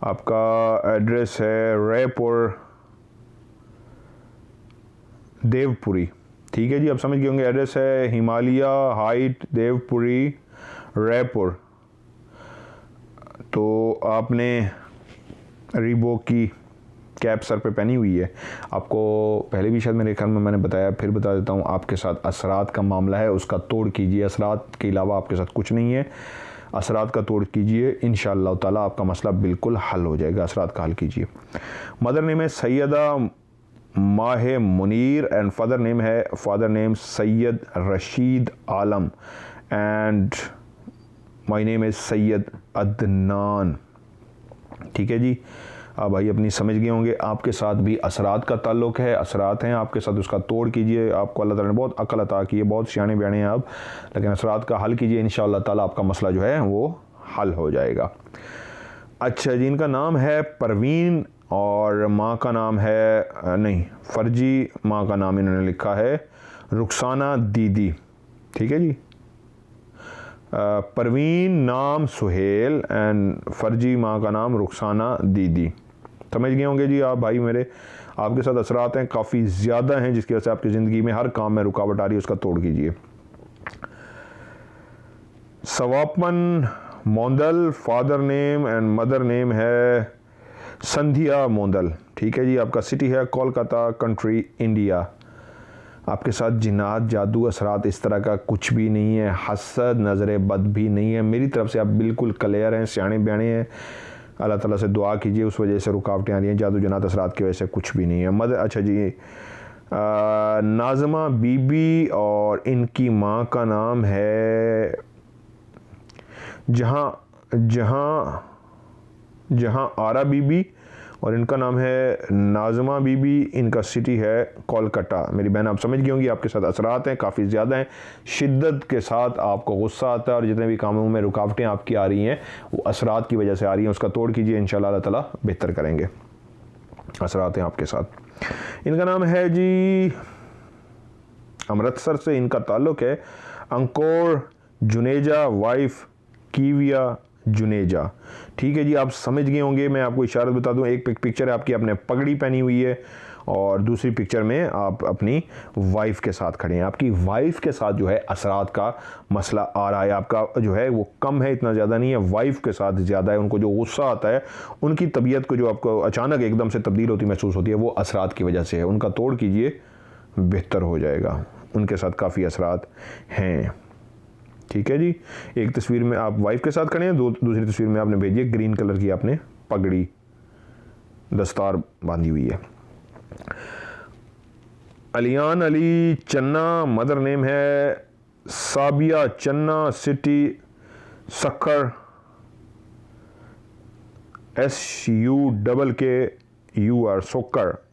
आपका एड्रेस है रायपुर देवपुरी। ठीक है जी, आप समझ गए होंगे। एड्रेस है हिमालय हाइट देवपुरी रायपुर। तो आपने रीबॉक की कैप सर पे पहनी हुई है। आपको पहले भी शायद मेरे ख्याल में मैंने बताया, फिर बता देता हूँ। आपके साथ असरात का मामला है, उसका तोड़ कीजिए। असरात के अलावा आपके साथ कुछ नहीं है, असरात का तोड़ कीजिए, इंशाअल्लाह ताला आपका मसला बिल्कुल हल हो जाएगा। असरात का हल कीजिए। मदर नेम है सैयदा माह Munir and father name Syed Rashid Alam and my name is Syed Adnan. ठीक है जी। आप भाई अपनी समझ गए होंगे। आपके साथ भी असरात का ताल्लुक़ है, असरात हैं आपके साथ, उसका तोड़ कीजिए। आपको अल्लाह ताला ने बहुत अक्ल अता की है, बहुत सियाने बयाने हैं आप, लेकिन असरात का हल कीजिए, इंशाअल्लाह ताला आपका मसला जो है वो हल हो जाएगा। अच्छा जी, इनका नाम है परवीन और माँ का नाम है नहीं, फर्जी माँ का नाम इन्होंने लिखा है रुखसाना दीदी। ठीक है जी। परवीन नाम सुहेल एंड फर्जी माँ का नाम रुखसाना दीदी। समझ गए होंगे जी आप भाई मेरे। आपके साथ असरात हैं, काफ़ी ज़्यादा हैं, जिसकी वजह से आपकी ज़िंदगी में हर काम में रुकावट आ रही है, उसका तोड़ कीजिए। Swapan Mondal, father name and mother name है संध्या मोंदल। ठीक है जी। आपका सिटी है कोलकाता, कंट्री इंडिया। आपके साथ जिन्नात, जादू, असरात इस तरह का कुछ भी नहीं है। हसद, नज़र बद भी नहीं है। मेरी तरफ से आप बिल्कुल क्लियर हैं, सियाने बयाने हैं। अल्लाह ताला से दुआ कीजिए, उस वजह से रुकावटें आ रही हैं। जादू, जिन्नात, असरात की वजह से कुछ भी नहीं है। मदर अच्छा जी, नाज़मा बीबी और इनकी माँ का नाम है जहाँ आरा बीबी और इनका नाम है नाज़मा बीबी। इनका सिटी है कोलकाता। मेरी बहन आप समझ गई होंगी। आपके साथ असरात हैं, काफ़ी ज़्यादा हैं। शिद्दत के साथ आपको गुस्सा आता है और जितने भी कामों में रुकावटें आपकी आ रही हैं वो असरात की वजह से आ रही हैं। उसका तोड़ कीजिए, इंशाअल्लाह अल्लाह ताला बेहतर करेंगे। असरात हैं आपके साथ। इनका नाम है जी अमृतसर से इनका ताल्लुक़ है। अंकोर जुनेजा, वाइफ कीविया जुनेजा। ठीक है जी। आप समझ गए होंगे। मैं आपको इशारत बता दूं, एक पिक्चर है आपकी, आपने पगड़ी पहनी हुई है और दूसरी पिक्चर में आप अपनी वाइफ के साथ खड़े हैं। आपकी वाइफ के साथ जो है असरात का मसला आ रहा है। आपका जो है वो कम है, इतना ज़्यादा नहीं है, वाइफ के साथ ज़्यादा है। उनको जो गुस्सा आता है, उनकी तबीयत को जो आपको अचानक एकदम से तब्दील होती महसूस होती है, वो असरात की वजह से है। उनका तोड़ कीजिए, बेहतर हो जाएगा। उनके साथ काफ़ी असरात हैं। ठीक है जी। एक तस्वीर में आप वाइफ के साथ खड़े हैं, दूसरी तस्वीर में आपने भेजी है ग्रीन कलर की, आपने पगड़ी दस्तार बांधी हुई है। अलियान अली चन्ना, मदर नेम है साबिया चन्ना, सिटी सक्कर, SUKKUR,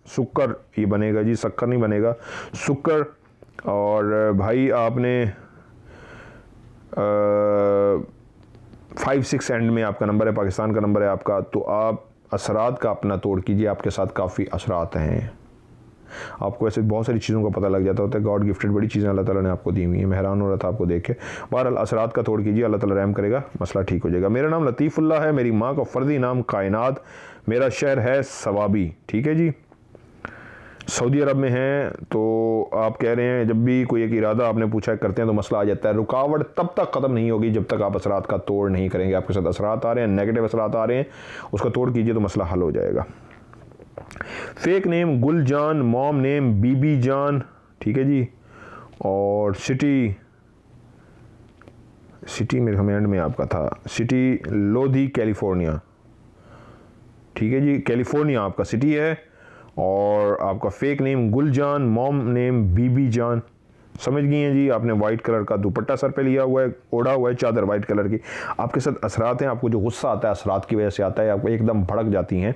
सुक्कर ये बनेगा जी, सक्कर नहीं बनेगा, सुक्कर। और भाई आपने 56 एंड में आपका नंबर है, पाकिस्तान का नंबर है आपका। तो आप असरात का अपना तोड़ कीजिए, आपके साथ काफ़ी असरात हैं। आपको ऐसे बहुत सारी चीज़ों का पता लग जाता होता है। गॉड गिफ्टेड बड़ी चीज़ें अल्लाह ताला ने आपको दी हुई हैं। मैं हैरान हो रहा था आपको देख के। बहरहाल असरात का तोड़ कीजिए, अल्लाह ताला रहम करेगा, मसला ठीक हो जाएगा। मेरा नाम लतीफ़ुल्लाह है, मेरी माँ का फ़र्दी नाम कायनात, मेरा शहर है सवाबी, ठीक है जी, सऊदी अरब में हैं। तो आप कह रहे हैं जब भी कोई एक इरादा आपने पूछा करते हैं तो मसला आ जाता है। रुकावट तब तक ख़त्म नहीं होगी जब तक आप असरात का तोड़ नहीं करेंगे। आपके साथ असरात आ रहे हैं, नेगेटिव असरात आ रहे हैं, उसका तोड़ कीजिए तो मसला हल हो जाएगा। फेक नेम गुल जान, मॉम नेम बीबी जान, ठीक है जी, और सिटी मेरे कमेंट में आपका था, सिटी लोधी कैलिफोर्निया, ठीक है जी, कैलिफोर्निया आपका सिटी है, और आपका fake name Gulzan, mom name बीबी जान। समझ गई हैं जी। आपने वाइट कलर का दुपट्टा सर पे लिया हुआ है, ओढ़ा हुआ है चादर वाइट कलर की। आपके साथ असरात हैं, आपको जो गुस्सा आता है असरात की वजह से आता है, आपको एकदम भड़क जाती हैं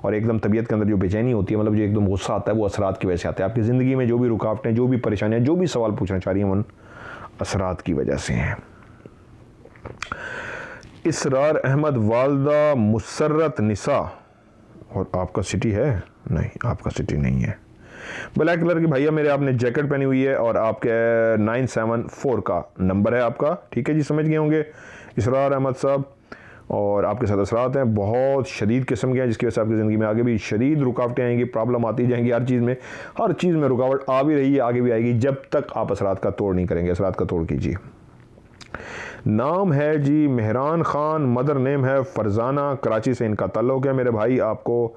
और एकदम तबीयत के अंदर जो बेचैनी होती है, मतलब जो एकदम गुस्सा आता है वो असरात की वजह से आता है। आपकी ज़िंदगी में जो भी रुकावटें, जो भी परेशानियाँ, जो भी सवाल पूछना चाह रही हैं उन असरात की वजह से हैं। इसरार अहमद, वालदा मुसर्रत निसा, और आपका सिटी है? नहीं, आपका सिटी नहीं है। ब्लैक कलर की भैया मेरे, आपने जैकेट पहनी हुई है और आपके 974 का नंबर है आपका, ठीक है जी, समझ गए होंगे इसरार अहमद साहब। और आपके साथ असरात हैं बहुत शदीद किस्म के हैं, जिसकी वजह से आपकी ज़िंदगी में आगे भी शदीद रुकावटें आएंगी, प्रॉब्लम आती जाएंगी। हर चीज़ में रुकावट आ भी रही है, आगे भी आएगी, जब तक आप असरात का तोड़ नहीं करेंगे। असरात का तोड़ कीजिए। नाम है जी मेहरान खान, मदर नेम है फरजाना, कराची से इनका ताल्लुक़ है। मेरे भाई आपको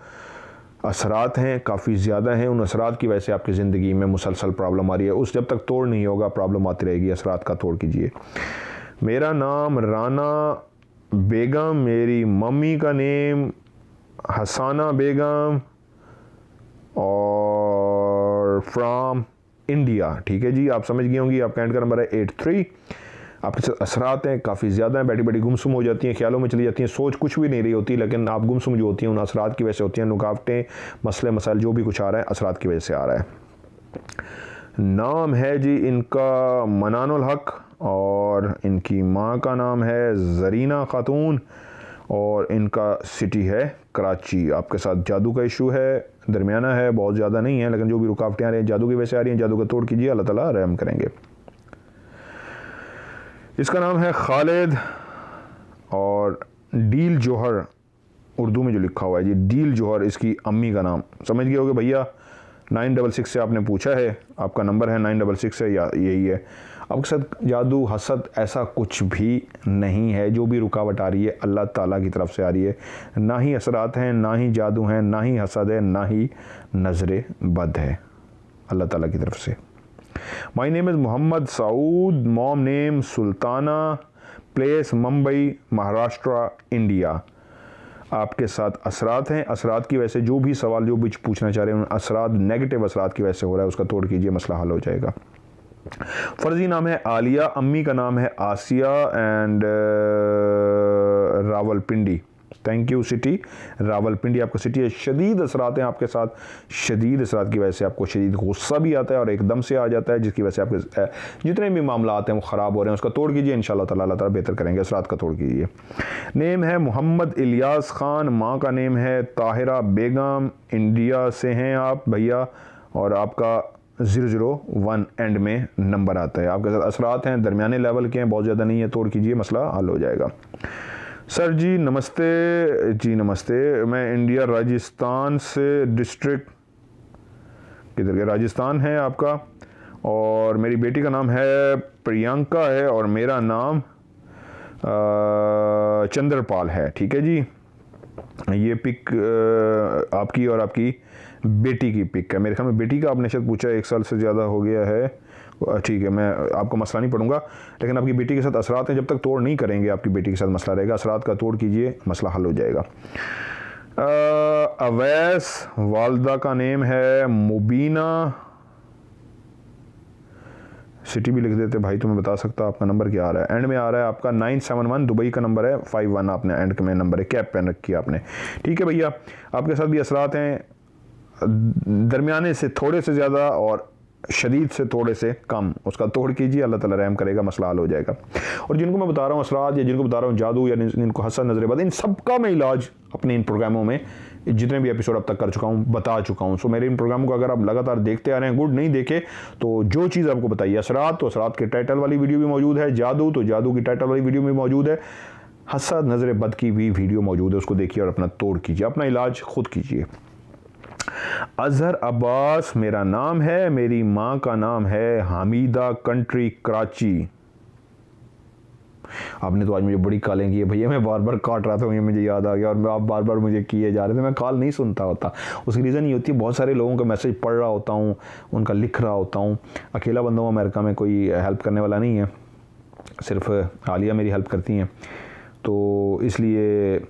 असरात हैं, काफ़ी ज़्यादा हैं। उन असरात की वजह से आपकी ज़िंदगी में मुसलसल प्रॉब्लम आ रही है, उस जब तक तोड़ नहीं होगा प्रॉब्लम आती रहेगी। असरात का तोड़ कीजिए। मेरा नाम राना बेगम, मेरी मम्मी का नेम हसाना बेगम, और फ्राम इंडिया, ठीक है जी, आप समझ गई होंगी। आपका एंड का नंबर है 83। आपके साथ असरात हैं, काफ़ी ज़्यादा हैं, बैठी बैठी गुमसुम हो जाती हैं, ख्यालों में चली जाती हैं, सोच कुछ भी नहीं रही होती, लेकिन आप गुमसुम जो होती हैं उन असरात की वजह से होती हैं। रुकावटें, मसले मसाइल जो भी कुछ आ रहा है असरात की वजह से आ रहा है। नाम है जी इनका मनानुल हक, और इनकी माँ का नाम है ज़रीना खातून, और इनका सिटी है कराची। आपके साथ जादू का इशू है, दरमियाना है, बहुत ज़्यादा नहीं है, लेकिन जो भी रुकावटें आ रही हैं जादू की वजह से आ रही हैं, जादू का तोड़ कीजिए, अल्लाह ताला रहम करेंगे। इसका नाम है खालिद, और डील जोहर, उर्दू में जो लिखा हुआ है जी डील जोहर, इसकी अम्मी का नाम। समझ गए होगे भैया। 966 से आपने पूछा है, आपका नंबर है 966 है, या यही है। आपके साथ जादू हसद ऐसा कुछ भी नहीं है। जो भी रुकावट आ रही है अल्लाह ताला की तरफ से आ रही है। ना ही असरात हैं, ना ही जादू हैं, ना ही हसद है, ना ही नज़र बद है, अल्लाह ताला की तरफ से। My name is Mohammed Saud, mom name Sultana, place Mumbai Maharashtra India. आपके साथ असरात हैं, असरात की वजह से जो भी सवाल जो भी पूछना चाह रहे हैं, असरात नेगेटिव असरात की वजह से हो रहा है, उसका तोड़ कीजिए, मसला हल हो जाएगा। फर्जी नाम है आलिया, अम्मी का नाम है Asiya, and Rawalpindi, thank you city Rawalpindi आपका सिटी है। शदीद असरात हैं आपके साथ, शदीद असरात की वजह से आपको शदीद गुस्सा भी आता है और एकदम से आ जाता है, जिसकी वजह से आपके जितने भी मामला आते हैं वो ख़राब हो रहे हैं, उसका तोड़ कीजिए, इंशाअल्लाह ताला अल्लाह ताला बेहतर करेंगे। असरात का तोड़ कीजिए। नेम है मोहम्मद इलियास ख़ान, माँ का नेम है ताहिरा बेगम, इंडिया से हैं आप भैया, और आपका 001 एंड में नंबर आता है। आपके साथ असरात हैं, दरमियाने लेवल के हैं, बहुत ज़्यादा नहीं है, तोड़ कीजिए, मसला हल हो जाएगा। सर जी नमस्ते। जी नमस्ते, मैं इंडिया राजस्थान से, डिस्ट्रिक्ट किधर के, राजस्थान है आपका, और मेरी बेटी का नाम है प्रियंका है, और मेरा नाम चंद्रपाल है, ठीक है जी। ये पिक आपकी और आपकी बेटी की पिक है। मेरे ख्याल में बेटी का आपने शायद पूछा, 1 साल से ज़्यादा हो गया है, ठीक है, मैं आपको मसला नहीं पढ़ूंगा, लेकिन आपकी बेटी के साथ असरात हैं, जब तक तोड़ नहीं करेंगे आपकी बेटी के साथ मसला रहेगा। असरात का तोड़ कीजिए, मसला हल हो जाएगा। अवैस, वालदा का नेम है मुबीना, सिटी भी लिख देते भाई तो मैं बता सकता आपका नंबर क्या आ रहा है। एंड में आ रहा है आपका 971, दुबई का नंबर है, 51 आपने एंड में नंबर है, कैप पहन रखी है आपने, ठीक है भैया। आपके साथ भी असरात हैं, दरमियाने से थोड़े से ज़्यादा और शदीद से थोड़े से कम, उसका तोड़ कीजिए, अल्लाह ताला रहम करेगा, मसला हल हो जाएगा। और जिनको मैं बता रहा हूँ असरात, या जिनको बता रहा हूँ जादू, या जिनको हसन नजर बद, इन सब का मैं इलाज अपने इन प्रोग्रामों में जितने भी एपिसोड अब तक कर चुका हूँ बता चुका हूँ। सो मेरे इन प्रोग्रामों को अगर आप लगातार देखते आ रहे हैं, गुड, नहीं देखे तो जो चीज़ आपको बताइए, असरात तो असरात के टाइटल वाली वीडियो भी मौजूद है, जादू तो जादू की टाइटल वाली वीडियो भी मौजूद है, हसद नज़र बद की भी वीडियो मौजूद है, उसको देखिए और अपना तोड़ कीजिए, अपना इलाज खुद कीजिए। अजहर अब्बास मेरा नाम है, मेरी माँ का नाम है हामिदा, कंट्री कराची। आपने तो आज मुझे बड़ी कॉलें की है भैया, मैं बार बार काट रहा था, ये मुझे याद आ गया और आप बार बार मुझे किए जा रहे थे, मैं कॉल नहीं सुनता होता। उसकी रीज़न ये होती है, बहुत सारे लोगों का मैसेज पढ़ रहा होता हूँ, उनका लिख रहा होता हूँ, अकेला बंदा हूँ, अमेरिका में कोई हेल्प करने वाला नहीं है, सिर्फ आलिया मेरी हेल्प करती हैं, तो इसलिए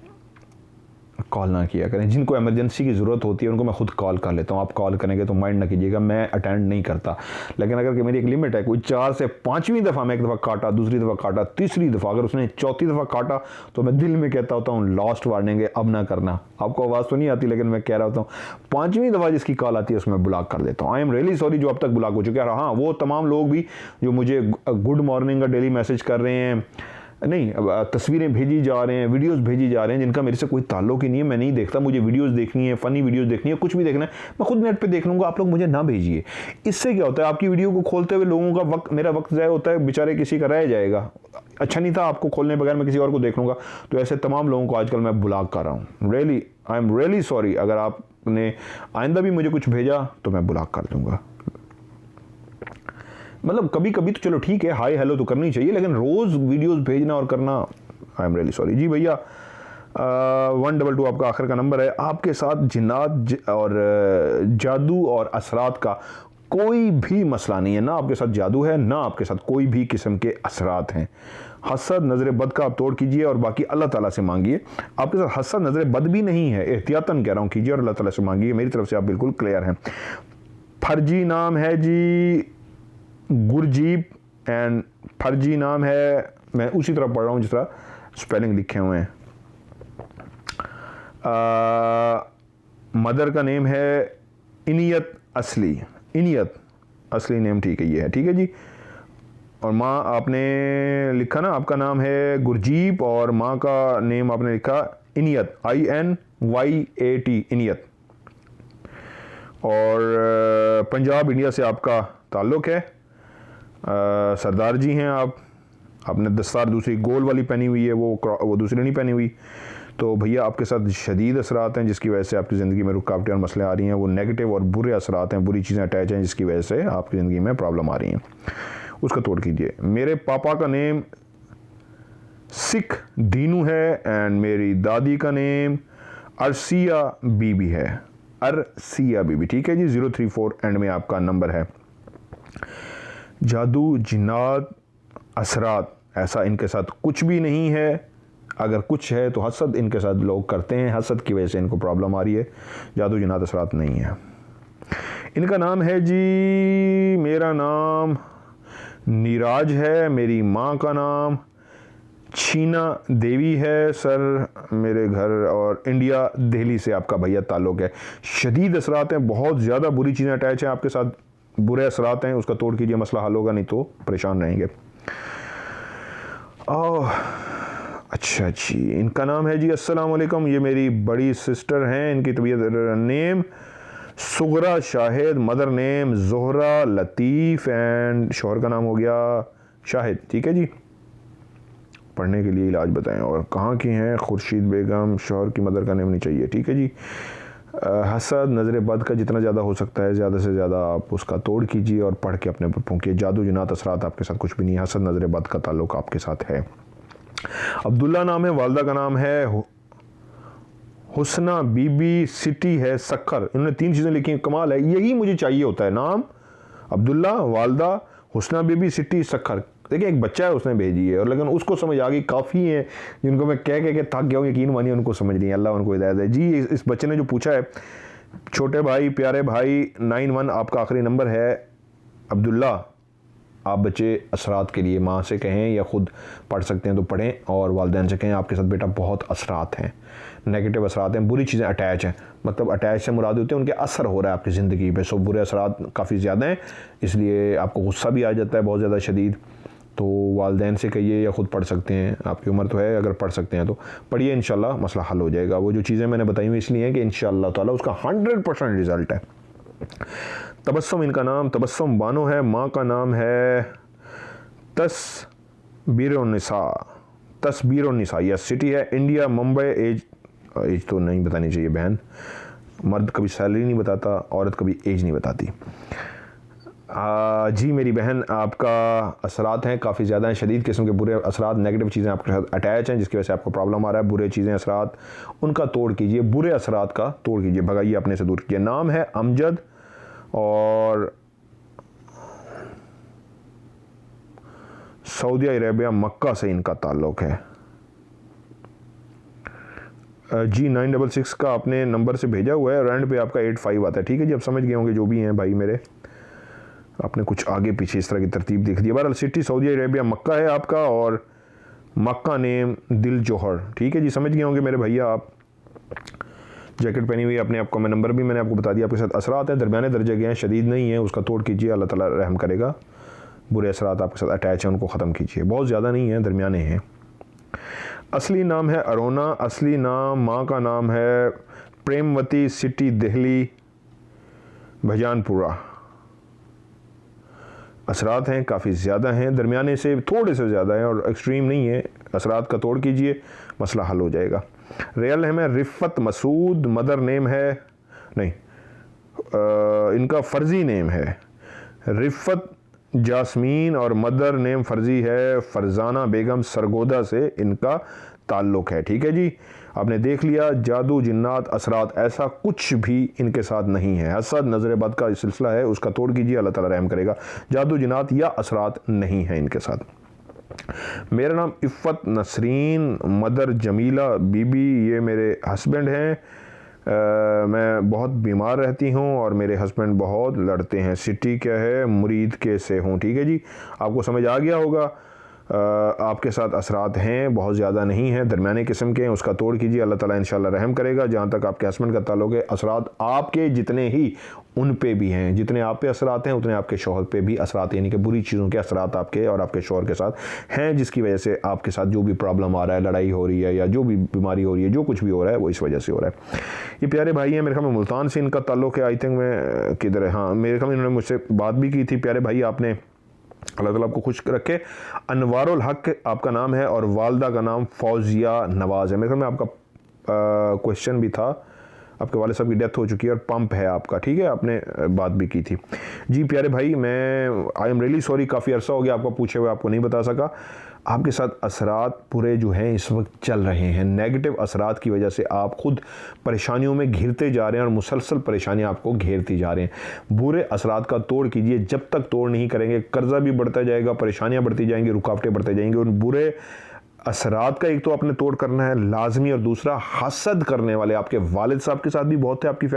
कॉल ना किया करें। जिनको इमरजेंसी की ज़रूरत होती है उनको मैं खुद कॉल कर लेता हूँ, आप कॉल करेंगे तो माइंड ना कीजिएगा, मैं अटेंड नहीं करता। लेकिन अगर मेरी एक लिमिट है, कोई 4 से 5वीं दफ़ा मैं एक दफ़ा काटा, दूसरी दफ़ा काटा, तीसरी दफ़ा, अगर उसने 4थी दफ़ा काटा तो मैं दिल में कहता होता हूँ लास्ट वार्निंग है, अब ना करना। आपको आवाज़ तो नहीं आती लेकिन मैं कह रहा होता हूँ, 5वीं दफ़ा जिसकी कॉल आती है उसमें ब्लॉक कर देता हूँ। आई एम रियली सॉरी जो अब तक ब्लॉक हो चुके हैं। हाँ, वो तमाम लोग भी जो मुझे गुड मॉर्निंग का डेली मैसेज कर रहे हैं, नहीं तस्वीरें भेजी जा रहे हैं, वीडियोस भेजी जा रहे हैं, जिनका मेरे से कोई ताल्लुक ही नहीं है, मैं नहीं देखता, मुझे वीडियोस देखनी है, फ़नी वीडियोस देखनी है, कुछ भी देखना है मैं खुद नेट पे देख लूँगा, आप लोग मुझे ना भेजिए। इससे क्या होता है, आपकी वीडियो को खोलते हुए लोगों का वक्त, मेरा वक्त ज़ाया होता है, बेचारे किसी का रह जाएगा। अच्छा नहीं था आपको खोलने बगैर मैं किसी और को देख लूँगा। तो ऐसे तमाम लोगों को आजकल मैं ब्लॉक कर रहा हूँ। Really I am really sorry, अगर आपने आइंदा भी मुझे कुछ भेजा तो मैं ब्लॉक कर दूँगा। मतलब कभी कभी तो चलो ठीक है, हाय हेलो तो करनी चाहिए, लेकिन रोज़ वीडियोस भेजना और करना, आई एम रियली सॉरी। जी भैया 122 आपका आखिर का नंबर है। आपके साथ जिन्नात और जादू और असरात का कोई भी मसला नहीं है, ना आपके साथ जादू है, ना आपके साथ कोई भी किस्म के असरात हैं। हसद नज़र बद का आप तोड़ कीजिए और बाकी अल्लाह ताला से मांगिए। आपके साथ हसद नज़र बद भी नहीं है, एहतियातन कह रहा हूँ, कीजिए और अल्लाह ताला से मांगिए। मेरी तरफ से आप बिल्कुल क्लियर हैं। फर्जी नाम है जी गुरजीप, एंड फर्जी नाम है, मैं उसी तरह पढ़ रहा हूँ जिस तरह स्पेलिंग लिखे हुए हैं। मदर का नेम है इनियत असली, इनियत असली नेम, ठीक है, ये है, ठीक है जी। और माँ आपने लिखा ना, आपका नाम है गुरजीप और माँ का नेम आपने लिखा इनियत, INYAT, इनियत। और पंजाब इंडिया से आपका ताल्लुक़ है। सरदार जी हैं आपने दस्तार दूसरी गोल वाली पहनी हुई है, वो दूसरी नहीं पहनी हुई। तो भैया आपके साथ शदीद असरात हैं जिसकी वजह से आपकी ज़िंदगी में रुकावटें और मसले आ रही हैं, वो नेगेटिव और बुरे असरात हैं, बुरी चीज़ें अटैच हैं जिसकी वजह से आपकी ज़िंदगी में प्रॉब्लम आ रही हैं, उसका तोड़ कीजिए। मेरे पापा का नेम सिख दीनू है एंड मेरी दादी का नेम अरसिया बीबी है, अरसिया बीबी, ठीक है जी। 034 एंड में आपका नंबर है। जादू जिन्नात असरात ऐसा इनके साथ कुछ भी नहीं है, अगर कुछ है तो हसद इनके साथ लोग करते हैं, हसद की वजह से इनको प्रॉब्लम आ रही है, जादू जिन्नात असरात नहीं है। इनका नाम है जी, मेरा नाम नीराज है, मेरी माँ का नाम छीना देवी है सर, मेरे घर और इंडिया दिल्ली से आपका भैया ताल्लुक़ है। शदीद असरात हैं, बहुत ज़्यादा बुरी चीज़ें अटैच हैं आपके साथ, बुरे असरात हैं, उसका तोड़ कीजिए, मसला हल होगा, नहीं तो परेशान रहेंगे। अच्छा जी, इनका नाम है जी अस्सलाम वालेकुम, ये मेरी बड़ी सिस्टर हैं, इनकी तबीयत name Sughra Shahid, mother name Zohra Latif and शोहर का नाम हो गया शाहिद, ठीक है जी। पढ़ने के लिए इलाज बताएं। और कहाँ की हैं खुर्शीद बेगम, शोहर की मदर का नेम नहीं चाहिए, ठीक है जी। हसद नज़र बद का जितना ज़्यादा हो सकता है ज़्यादा से ज़्यादा आप उसका तोड़ कीजिए और पढ़ के अपने पर फूंकिए। जादू जिन्नात असरात आपके साथ कुछ भी नहीं है, हसद नज़र बद का ताल्लुक़ आपके साथ है। अब्दुल्ला नाम है, वालदा का नाम है हुस्ना बीबी, सिटी है सक्खर। इन्होंने 3 चीज़ें लिखी हैं, कमाल है, यही मुझे चाहिए होता है, नाम अब्दुल्ला, वालदा, हुस्ना बीबी, सिटी सक्खर। देखिए एक बच्चा है उसने भेजी है, और लेकिन उसको समझ आ गई, काफ़ी है जिनको मैं कह के थक गया हूँ, यकीन मानिए उनको समझ नहीं है, अल्लाह उनको हिदायत है जी। इस बच्चे ने जो पूछा है, छोटे भाई प्यारे भाई 91 आपका आखिरी नंबर है। अब्दुल्ला, आप बच्चे असरात के लिए माँ से कहें या ख़ुद पढ़ सकते हैं तो पढ़ें, और वालिदैन से कहें आपके साथ बेटा बहुत असरात हैं, नेगेटिव असरात हैं, बुरी चीज़ें अटैच हैं, मतलब अटैच से मुराद होते हैं उनके असर हो रहा है आपकी ज़िंदगी पे। सो बुरे असरात काफ़ी ज़्यादा हैं, इसलिए आपको गुस्सा भी आ जाता है बहुत ज़्यादा शदीद, तो वालदैन से कहिए या ख़ुद पढ़ सकते हैं, आपकी उम्र तो है, अगर पढ़ सकते हैं तो पढ़िए, इंशाल्लाह मसला हल हो जाएगा। वो जो चीज़ें मैंने बताई हुई इसलिए हैं कि इंशाल्लाह ताला उसका 100% रिज़ल्ट है। तबस्सुम इनका नाम, तबस्सुम बानो है, माँ का नाम है तस्बीरुन्निसा, यह सिटी है इंडिया, मुंबई। एज तो नहीं बतानी चाहिए बहन, मर्द कभी सैलरी नहीं बताता, औरत कभी एज नहीं बताती। जी मेरी बहन, आपका असरात हैं काफ़ी ज़्यादा हैं, शदीद किस्म के बुरे असरात, नेगेटिव चीज़ें आपके साथ अटैच हैं, जिसकी वजह से आपको प्रॉब्लम आ रहा है। बुरे चीज़ें असरात उनका तोड़ कीजिए, बुरे असरात का तोड़ कीजिए, भगाइए अपने से दूर कीजिए। नाम है अमजद और सऊदी अरेबिया मक्का से इनका ताल्लुक़ है। जी 966 का आपने नंबर से भेजा हुआ है, रैंड पे आपका 85 आता है। ठीक है जी, आप समझ गए होंगे जो भी हैं भाई मेरे, आपने कुछ आगे पीछे इस तरह की तरतीब देख दी। बहरहाल सिटी सऊदी अरेबिया मक्का है आपका, और मक्का नेम दिल जोहर। ठीक है जी, समझ गए होंगे मेरे भैया आप। जैकेट पहनी हुई अपने आपको, मैं नंबर भी मैंने आपको बता दिया। आपके साथ असरात हैं, दरमियाने दर्जे के हैं, शदीद नहीं है, उसका तोड़ कीजिए, अल्लाह ताला रहम करेगा। बुरे असरात आपके साथ अटैच हैं, उनको ख़त्म कीजिए, बहुत ज़्यादा नहीं है, दरमियाने हैं। असली नाम है अरोना, असली नाम, माँ का नाम है प्रेमवती, सिटी दिल्ली भजानपुरा। असरात हैं काफ़ी ज़्यादा हैं, दरमियाने से थोड़े से ज़्यादा हैं और एक्सट्रीम नहीं है। असरात का तोड़ कीजिए, मसला हल हो जाएगा। रियल नेम है रिफ़त मसूद, मदर नेम है नहीं, इनका फ़र्ज़ी नेम है रिफ़त जास्मीन, और मदर नेम फ़र्ज़ी है फ़रज़ाना बेगम, सरगोदा से इनका ताल्लुक़ है। ठीक है जी, आपने देख लिया। जादू, जिन्नात, असरात, ऐसा कुछ भी इनके साथ नहीं है। हसद, नज़र बद का सिलसिला है, उसका तोड़ कीजिए, अल्लाह ताला रहम करेगा। जादू, जिन्नात या असरात नहीं है इनके साथ। मेरा नाम इफ़्फ़त नसरीन, मदर जमीला बीबी, ये मेरे हस्बैंड हैं। मैं बहुत बीमार रहती हूँ और मेरे हस्बैंड बहुत लड़ते हैं। सिटी क्या है, मुरीद के से हूँ। ठीक है जी, आपको समझ आ गया होगा। आपके साथ असरात हैं, बहुत ज़्यादा नहीं हैं, दरमियाने किस्म के हैं, उसका तोड़ कीजिए, अल्लाह ताला इंशाल्लाह रहम करेगा। जहाँ तक आपके हस्बैंड का ताल्लुक़ है, असरात आपके जितने ही उन पे भी हैं, जितने आप पे असरात हैं उतने आपके शौहर पे भी असरात, यानी कि बुरी चीज़ों के असरात आपके और आपके शौहर के साथ हैं, जिसकी वजह से आपके साथ जो भी प्रॉब्लम आ रहा है, लड़ाई हो रही है या जो भी बीमारी हो रही है, जो कुछ भी हो रहा है, वो इस वजह से हो रहा है। ये प्यारे भाई हैं, मेरे ख्याल में मुल्तान से इनका ताल्लुक़ है। आई थिंक मैं किधर है, हाँ मेरे ख्याल में इन्होंने मुझसे बात भी की थी। प्यारे भाई, आपने, अल्लाह ताला आपको खुश रखे। अनवारुल हक आपका नाम है और वालदा का नाम फौजिया नवाज़ है। मेरे ख्याल में आपका क्वेश्चन भी था, आपके वाले साहब की डेथ हो चुकी है और पंप है आपका। ठीक है, आपने बात भी की थी। जी प्यारे भाई, मैं आई एम रियली सॉरी, काफ़ी अरसा हो गया आपको पूछे हुए, आपको नहीं बता सका। आपके साथ असरात पूरे जो हैं इस वक्त चल रहे हैं, नेगेटिव असरात की वजह से आप खुद परेशानियों में घिरते जा रहे हैं और मुसलसल परेशानियां आपको घेरती जा रहे हैं। बुरे असरात का तोड़ कीजिए, जब तक तोड़ नहीं करेंगे कर्जा भी बढ़ता जाएगा, परेशानियां बढ़ती जाएंगी, रुकावटें बढ़ते जाएंगी। उन बुरे असरात का एक तो आपने तोड़ करना है लाजमी, और दूसरा हसद करने वाले आपके वालिद साहब के साथ भी बहुत थे, आपकी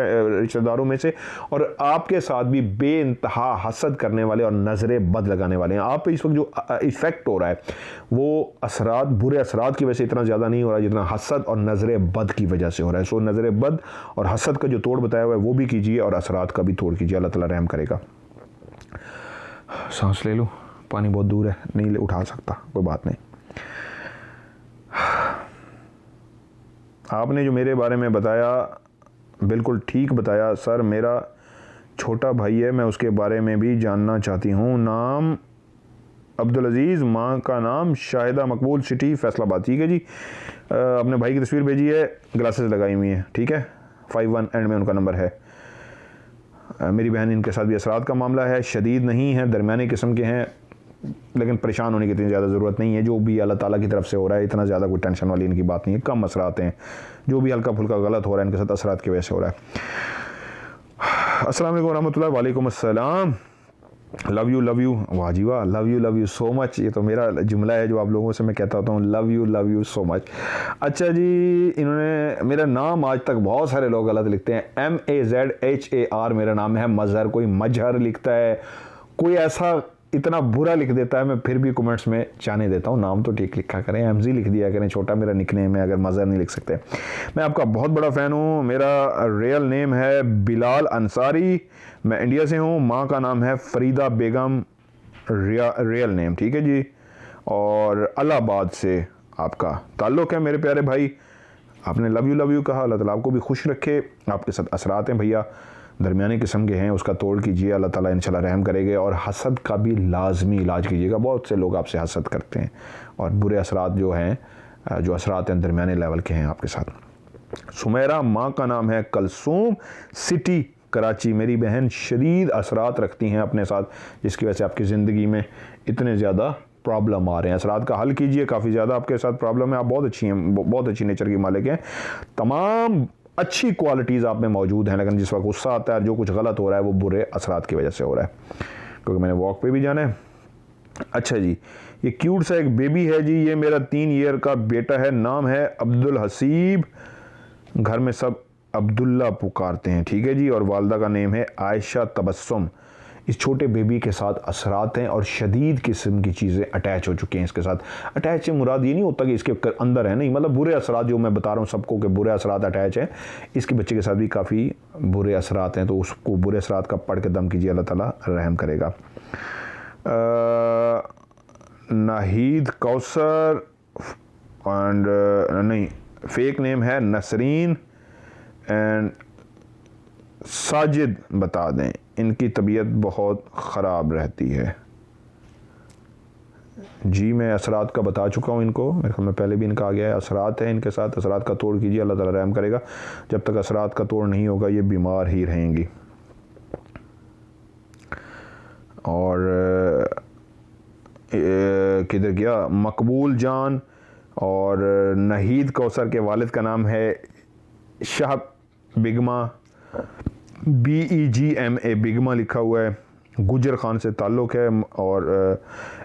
रिश्तेदारों में से, और आपके साथ भी बेइंतहा हसद करने वाले और नज़रें बद लगाने वाले हैं। आप पे इस वक्त जो इफ़ेक्ट हो रहा है वो असरात, बुरे असरात की वजह से इतना ज़्यादा नहीं हो रहा जितना हसद और नज़रें बद की वजह से हो रहा है। सो नज़रें बद और हसद का जो तोड़ बताया हुआ है वो भी कीजिए और असरात का भी तोड़ कीजिए, अल्लाह ताला रहम करेगा। सांस ले लो, पानी बहुत दूर है, नहीं उठा सकता, कोई बात नहीं। आपने जो मेरे बारे में बताया बिल्कुल ठीक बताया सर। मेरा छोटा भाई है, मैं उसके बारे में भी जानना चाहती हूँ। नाम अब्दुल अजीज़, माँ का नाम शाहिदा मकबूल, सिटी फैसलाबाद। ठीक है जी, अपने भाई की तस्वीर भेजी है, ग्लासेस लगाई हुई हैं। ठीक है, 51 एंड में उनका नंबर है। मेरी बहन, इनके साथ भी असरात का मामला है, शदीद नहीं है, दरमियाने किस्म के हैं, लेकिन परेशान होने की इतनी ज़्यादा ज़रूरत नहीं है। जो भी अल्लाह ताला की तरफ से हो रहा है, इतना ज़्यादा कोई टेंशन वाली इनकी बात नहीं है, कम असरात हैं। जो भी हल्का फुल्का गलत हो रहा है इनके साथ असरात की वजह से हो रहा है। अस्सलाम वालेकुम रहमतुल्लाह। वालेकुम अस्सलाम। लव यू, वाह जी वाह, लव यू सो मच। ये तो मेरा जुमला है जो आप लोगों से मैं कहता होता हूँ, लव यू सो मच। अच्छा जी, इन्होंने मेरा नाम आज तक बहुत सारे लोग गलत लिखते हैं, MAZHAR मेरा नाम है, मज़हर कोई मजहर लिखता है, कोई ऐसा इतना बुरा लिख देता है। मैं फिर भी कमेंट्स में जाने देता हूँ, नाम तो ठीक लिखा करें, MZ लिख दिया करें, छोटा मेरा निकनेम है, अगर मज़हर नहीं लिख सकते। मैं आपका बहुत बड़ा फ़ैन हूँ। मेरा रियल नेम है बिलाल अंसारी, मैं इंडिया से हूँ। माँ का नाम है फरीदा बेगम, रियल नेम। ठीक है जी, और इलाहाबाद से आपका ताल्लुक़ है मेरे प्यारे भाई। आपने लव यू कहा, अल्लाह ताला आपको भी खुश रखे। आपके साथ असरात हैं भैया, दरमियानी किस्म के हैं, उसका तोड़ कीजिए, अल्लाह ताला इंशाल्लाह रहम करेंगे। और हसद का भी लाजमी इलाज कीजिएगा, बहुत से लोग आपसे हसद करते हैं और बुरे असरात जो हैं, जो असरात हैं दरमियाने लेवल के हैं आपके साथ। सुमेरा, माँ का नाम है कलसूम, सिटी कराची। मेरी बहन शदीद असरात रखती हैं अपने साथ, जिसकी वजह से आपकी ज़िंदगी में इतने ज़्यादा प्रॉब्लम आ रहे हैं। असरात का हल कीजिए, काफ़ी ज़्यादा आपके साथ प्रॉब्लम है। आप बहुत अच्छी हैं, बहुत अच्छी नेचर की मालिक हैं, तमाम अच्छी क्वालिटीज़ आप में मौजूद हैं, लेकिन जिस वक्त गुस्सा आता है, जो कुछ गलत हो रहा है वो बुरे असरात की वजह से हो रहा है, क्योंकि मैंने वॉक पे भी जाना है। अच्छा जी, ये क्यूट सा एक बेबी है जी, ये मेरा 3 ईयर का बेटा है, नाम है अब्दुल हसीब, घर में सब अब्दुल्ला पुकारते हैं, ठीक है जी। और वालदा का नेम है आयशा तबस्सुम। इस छोटे बेबी के साथ असरात हैं और शदीद किस्म की चीज़ें अटैच हो चुकी हैं इसके साथ। अटैच से मुराद ये नहीं होता कि इसके अंदर है, नहीं, मतलब बुरे असरात जो मैं बता रहा हूँ सबको के बुरे असरात अटैच हैं, इसके बच्चे के साथ भी काफ़ी बुरे असरात हैं, तो उसको बुरे असरात का पढ़ के दम कीजिए, अल्लाह ताला रहम करेगा। नाहिद कौसर एंड नहीं, फेक नेम है नसरीन एंड साजिद, बता दें इनकी तबीयत बहुत ख़राब रहती है जी। मैं असरात का बता चुका हूँ इनको, मेरे ख्याल में पहले भी इनका आ गया है। असरात है इनके साथ, असरात का तोड़ कीजिए, अल्लाह ताला रहम करेगा। जब तक असरात का तोड़ नहीं होगा ये बीमार ही रहेंगी। और किधर गया मकबूल जान, और नहीद कौसर के वालिद का नाम है शाह बिगमा, BEGMA, बिगमा लिखा हुआ है, गुजर खान से ताल्लुक़ है। और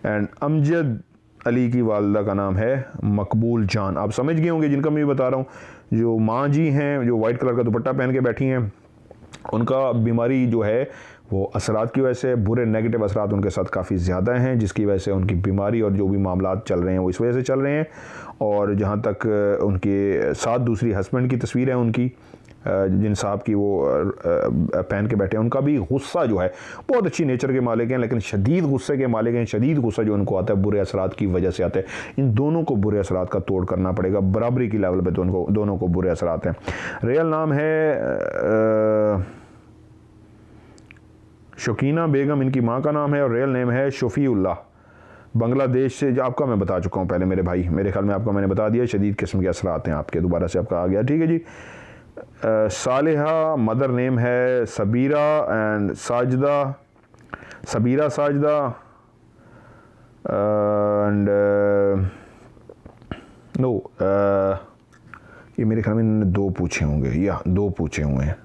एंड अमजद अली की वालदा का नाम है मकबूल जान। आप समझ गए होंगे जिनका मैं बता रहा हूँ, जो माँ जी हैं जो वाइट कलर का दुपट्टा पहन के बैठी हैं, उनका बीमारी जो है वो असरात की वजह से, बुरे नेगेटिव असरात उनके साथ काफ़ी ज़्यादा हैं, जिसकी वजह से उनकी बीमारी और जो भी मामलात चल रहे हैं वो इस वजह से चल रहे हैं। और जहाँ तक उनके साथ दूसरी हस्बैंड की तस्वीर है उनकी, जिन साहब की वो पहन के बैठे हैं, उनका भी गुस्सा जो है, बहुत अच्छी नेचर के मालिक हैं लेकिन शदीद गुस्से के मालिक हैं। शदीद गुस्सा जो उनको आता है बुरे असरात की वजह से आता है। इन दोनों को बुरे असरात का तोड़ करना पड़ेगा, बराबरी की लेवल पे दोनों को बुरे असरात हैं। रियल नाम है शकीना बेगम, इनकी माँ का नाम है, और रियल नेम है शफीउल्लाह, बांग्लादेश से। आपका मैं बता चुका हूँ पहले मेरे भाई, मेरे ख्याल में आपका मैंने बता दिया। शदीद किस्म के असरात हैं आपके, दोबारा से आपका आ गया, ठीक है जी। सालिहा, मदर नेम है Sabira and Sajda, Sabira Sajda and no, ये मेरे ख्याल में इन्होंने 2 पूछे होंगे, या 2 पूछे हुए हैं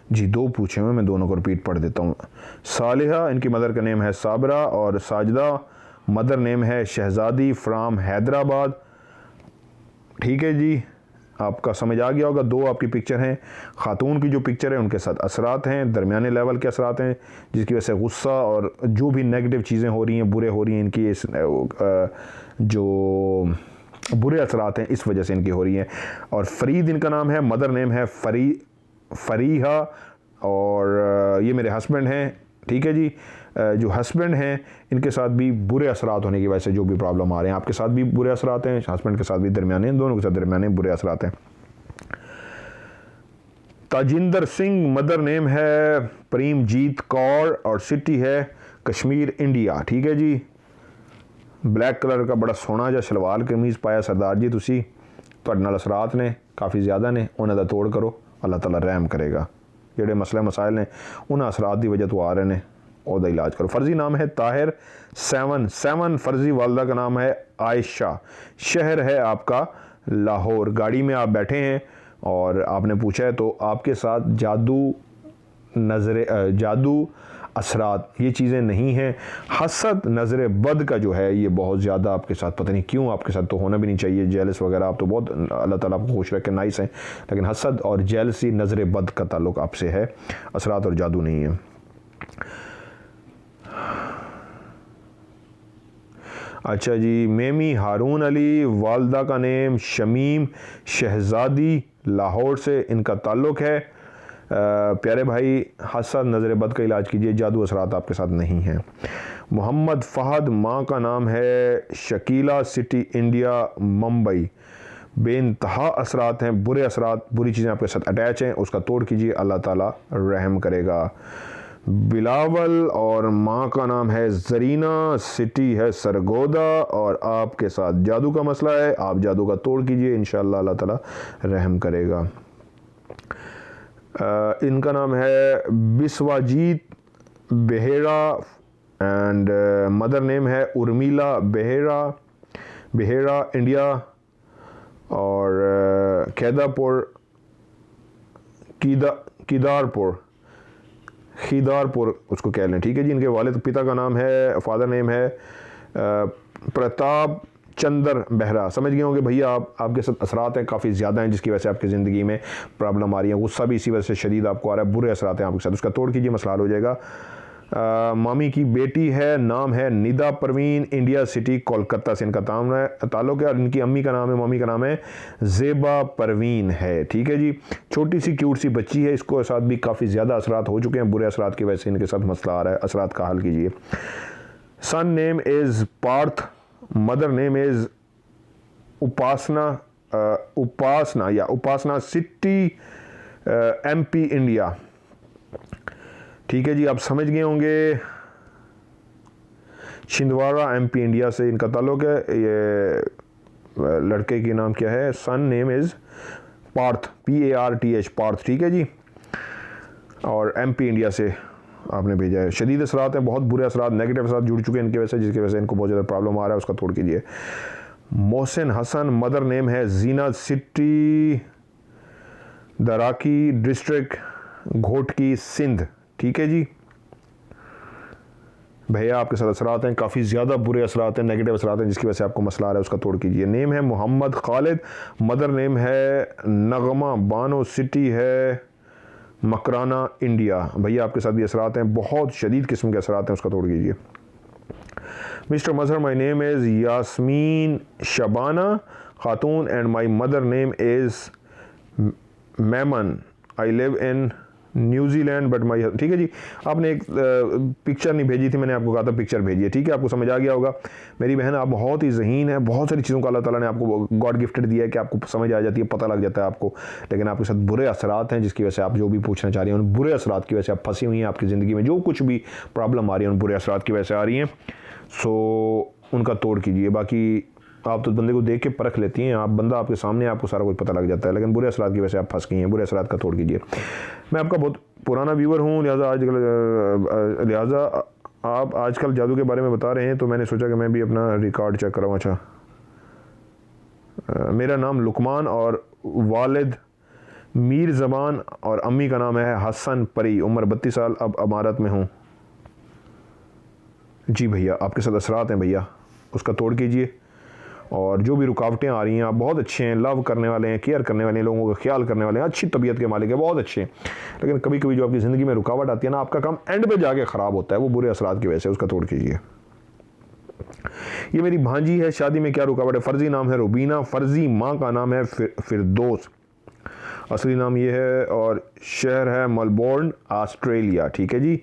जी, 2 पूछे हुए, मैं दोनों को रिपीट पढ़ देता हूँ। सालिहा, इनकी मदर का नेम है साबरा, और साजदा मदर नेम है शहजादी फ्राम हैदराबाद, ठीक है जी। आपका समझ आ गया होगा। 2 आपकी पिक्चर हैं, ख़ातून की जो पिक्चर है उनके साथ असरात हैं, दरमियाने लेवल के असरात हैं, जिसकी वजह से गुस्सा और जो भी नेगेटिव चीज़ें हो रही हैं, बुरे हो रही हैं, इनकी इस जो बुरे असरात हैं इस वजह से इनकी हो रही हैं। और फरीद इनका नाम है, मदर नेम है फरीहा, और ये मेरे हस्बैंड हैं, ठीक है जी। जो हस्बैंड हैं इनके साथ भी बुरे असरात होने की वजह से जो भी प्रॉब्लम आ रहे हैं, आपके साथ भी बुरे असरात हैं, हस्बैंड के साथ भी दरमियाने, दोनों के साथ दरमियाने बुरे असरात हैं। ताजिंदर सिंह, मदर नेम है प्रेमजीत कौर, और सिटी है कश्मीर, इंडिया, ठीक है जी। ब्लैक कलर का बड़ा सोहना जिहा शलवार कमीज़ पाया सरदार जी तुसी, तुहाडे नाल असरात ने काफ़ी ज़्यादा ने, उन्हां दा तोड़ करो, अल्लाह ताला रहम करेगा। ਜਿਹੜੇ मसले मसाइल ने उन्हें असरात की वजह तो आ रहे हैं, ਉਹਦਾ इलाज करो। फर्जी नाम है ताहिर 7, फर्जी वालदा का नाम है आयशा, शहर है आपका लाहौर। गाड़ी में आप बैठे हैं और आपने पूछा है तो आपके साथ जादू असरात ये चीज़ें नहीं हैं। हसद नज़र बद का जो है ये बहुत ज़्यादा आपके साथ, पता नहीं क्यों आपके साथ तो होना भी नहीं चाहिए, जेलस वगैरह, आप तो बहुत अल्लाह ताला आपको खुश रखे, नाइस हैं, लेकिन हसद और जेलसी नज़र बद का ताल्लुक़ आपसे है, असरात और जादू नहीं है। अच्छा जी, मेमी हारून अली, वालदा का नेम शमीम, शहजादी, लाहौर से इनका ताल्लुक़ है। प्यारे भाई, हसद नज़र बद का इलाज कीजिए, जादू असरात आपके साथ नहीं हैं। मोहम्मद फ़हद, माँ का नाम है शकीला, सिटी इंडिया मुंबई। बेइंतहा असरात हैं, बुरे असरात, बुरी चीज़ें आपके साथ अटैच हैं, उसका तोड़ कीजिए, अल्लाह ताला रहम करेगा। बिलावल और माँ का नाम है जरीना, सिटी है सरगोदा, और आपके साथ जादू का मसला है, आप जादू का तोड़ कीजिए, इंशाअल्लाह अल्लाह ताला रहम करेगा। इनका नाम है Biswajit Behera and mother name है उर्मिला बेहेरा इंडिया, और खीदारपुर उसको कह लें, ठीक है जी। इनके वालिद पिता का नाम है, फादर नेम है प्रताप चंद्र बेहरा। समझ गए होंगे भैया आप, आपके साथ असरात हैं काफ़ी ज़्यादा हैं, जिसकी वजह से आपकी ज़िंदगी में प्रॉब्लम आ रही है, गुस्सा भी इसी वजह से शदीद आपको आ रहा है, बुरे असरात हैं आपके साथ, उसका तोड़ कीजिए, मसला हल हो जाएगा। मामी की बेटी है, नाम है निदा परवीन, इंडिया सिटी कोलकाता से इनका ताल्लुक़ है, और इनकी अम्मी का नाम है, मम्मी का नाम है ज़ेबा परवीन है, ठीक है जी। छोटी सी क्यूट सी बच्ची है, इसको साथ भी काफ़ी ज़्यादा असरात हो चुके हैं, बुरे असरात की वजह से इनके साथ मसला आ रहा है, असरात का हल कीजिए। Son name is Parth, mother name is Upasana city MP India, ठीक है जी। आप समझ गए होंगे, छिंदवाड़ा MP इंडिया से इनका ताल्लुक़ है। ये लड़के की नाम क्या है, son name is Parth, PARTH Parth, ठीक है जी, और MP इंडिया से आपने भेजा है। शदीद असरात हैं, बहुत बुरे असरात, नेगेटिव असरात जुड़ चुके हैं इनकी वजह से, जिसकी वजह से इनको बहुत ज़्यादा प्रॉब्लम आ रहा है, उसका तोड़ कीजिए। मोहसिन हसन, मदर नेम है जीना, सिटी दराकी, डिस्ट्रिक्ट घोटकी, सिंध, ठीक है जी। भैया आपके साथ असरात हैं, काफ़ी ज़्यादा बुरे असरात हैं, नेगेटिव असरात हैं, जिसकी वजह से आपको मसला आ रहा है, उसका तोड़ कीजिए। नेम है मोहम्मद खालिद, मदर नेम है नगमा बानो, सिटी है मकराना इंडिया। भैया आपके साथ भी असरात हैं, बहुत शदीद किस्म के असरात हैं, उसका तोड़ कीजिए। Mister Mazhar, my name is Yasmeen Shabana Khatoon and my mother name is Memon, I live in New Zealand but my, ठीक है जी। आपने एक पिक्चर नहीं भेजी थी, मैंने आपको कहा था पिक्चर भेजिए, ठीक है, आपको समझ आ गया होगा। मेरी बहन, आप बहुत ही ज़हीन है, बहुत सारी चीज़ों का अल्लाह ताला ने आपको गॉड गिफ्टेड दिया है कि आपको समझ आ जाती है, पता लग जाता है आपको, लेकिन आपके साथ बुरे असरात हैं, जिसकी वजह से आप जो भी पूछना चाह रही हैं उन बुरे असरात की वजह से आप फंसी हुई हैं। आपकी ज़िंदगी में जो कुछ भी प्रॉब्लम आ रही है उन बुरे असरात की वजह से आ रही हैं, सो उनका तोड़ कीजिए। बाकी आप तो बंदे को देख के परख लेती हैं, आप बंदा आपके सामने, आपको सारा कुछ पता लग जाता है, लेकिन बुरे असरात की वजह से आप फंस गई हैं, बुरे असरात का तोड़ कीजिए। मैं आपका बहुत पुराना व्यूअर हूँ, लिहाजा आप आजकल जादू के बारे में बता रहे हैं, तो मैंने सोचा कि मैं भी अपना रिकॉर्ड चेक कराऊँ। अच्छा, मेरा नाम लुकमान और वालिद मीर ज़बान और अम्मी का नाम है हसन परी, उम्र 32 साल, अब अमारत में हूँ। जी भैया, आपके साथ असरात हैं भैया, उसका तोड़ कीजिए। और जो भी रुकावटें आ रही हैं, आप बहुत अच्छे हैं, लव करने वाले हैं, केयर करने वाले हैं, लोगों का ख्याल करने वाले हैं, अच्छी तबीयत के मालिक है, बहुत अच्छे हैं, लेकिन कभी कभी जो आपकी ज़िंदगी में रुकावट आती है ना, आपका काम एंड पे जाके ख़राब होता है, वो बुरे असरात की वजह से, उसका तोड़ कीजिए। ये मेरी भांजी है, शादी में क्या रुकावट है? फ़र्जी नाम है रुबीना, फ़र्जी माँ का नाम है फिरदौस, असली नाम ये है, और शहर है मेलबोर्न, ऑस्ट्रेलिया, ठीक है जी।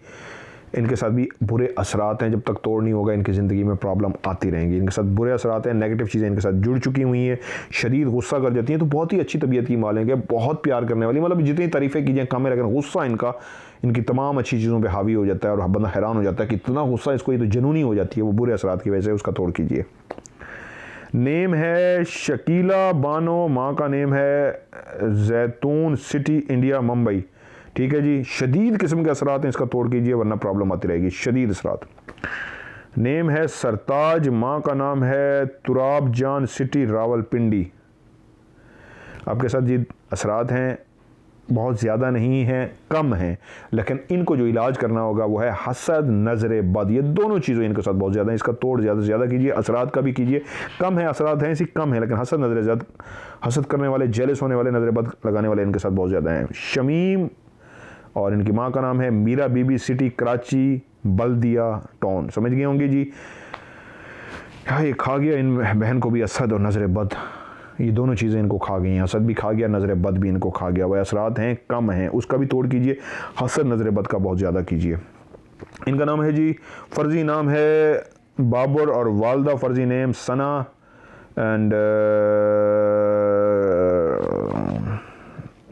इनके साथ भी बुरे असरात हैं, जब तक तोड़ नहीं होगा इनकी ज़िंदगी में प्रॉब्लम आती रहेंगी। इनके साथ बुरे असरात हैं, नेगेटिव चीज़ें इनके साथ जुड़ चुकी हुई हैं, शदीद गुस्सा कर जाती हैं, तो बहुत ही अच्छी तबीयत की मालें हैं, बहुत प्यार करने वाली, मतलब जितनी तारीफ़ें कीजिए कम है, लेकिन गुस्सा इनकी तमाम अच्छी चीज़ों पर हावी हो जाता है, और बंदा हैरान हो जाता है कि इतना गुस्सा इसको, ये तो जुनूनी हो जाती है, वो बुरे असरात की वजह से, उसका तोड़ कीजिए। नेम है शकीला बानो, माँ का नेम है जैतून, सिटी इंडिया मुंबई, ठीक है जी। शदीद किस्म के असरात हैं, इसका तोड़ कीजिए वरना प्रॉब्लम आती रहेगी, शदीद असरात। नेम है सरताज, माँ का नाम है तुराब जान, सिटी रावलपिंडी। आपके साथ ये असरात हैं, बहुत ज़्यादा नहीं हैं, कम हैं, लेकिन इनको जो इलाज करना होगा वो है हसद नज़र बद, ये दोनों चीज़ें इनके साथ बहुत ज़्यादा हैं, इसका तोड़ ज़्यादा से ज़्यादा कीजिए, असरात का भी कीजिए। कम है असरात हैं, इसी कम है, लेकिन हसद नज़र बद, हसद करने वाले, जेलस होने वाले, नज़र बद लगाने वाले इनके साथ बहुत ज़्यादा हैं। शमीम, और इनकी माँ का नाम है मीरा बीबी, सिटी कराची बल्दिया टाउन, समझ गए होंगे जी। हाँ, ये खा गया इन बहन को भी असद और नज़र बद, ये दोनों चीज़ें इनको खा गई हैं, हसद भी खा गया, नज़र बद भी इनको खा गया। वह असरात हैं कम हैं, उसका भी तोड़ कीजिए। हसद नज़र बद का बहुत ज़्यादा कीजिए। इनका नाम है जी, फ़र्ज़ी नाम है बाबर और वालदा फ़र्ज़ी नेम सना एंड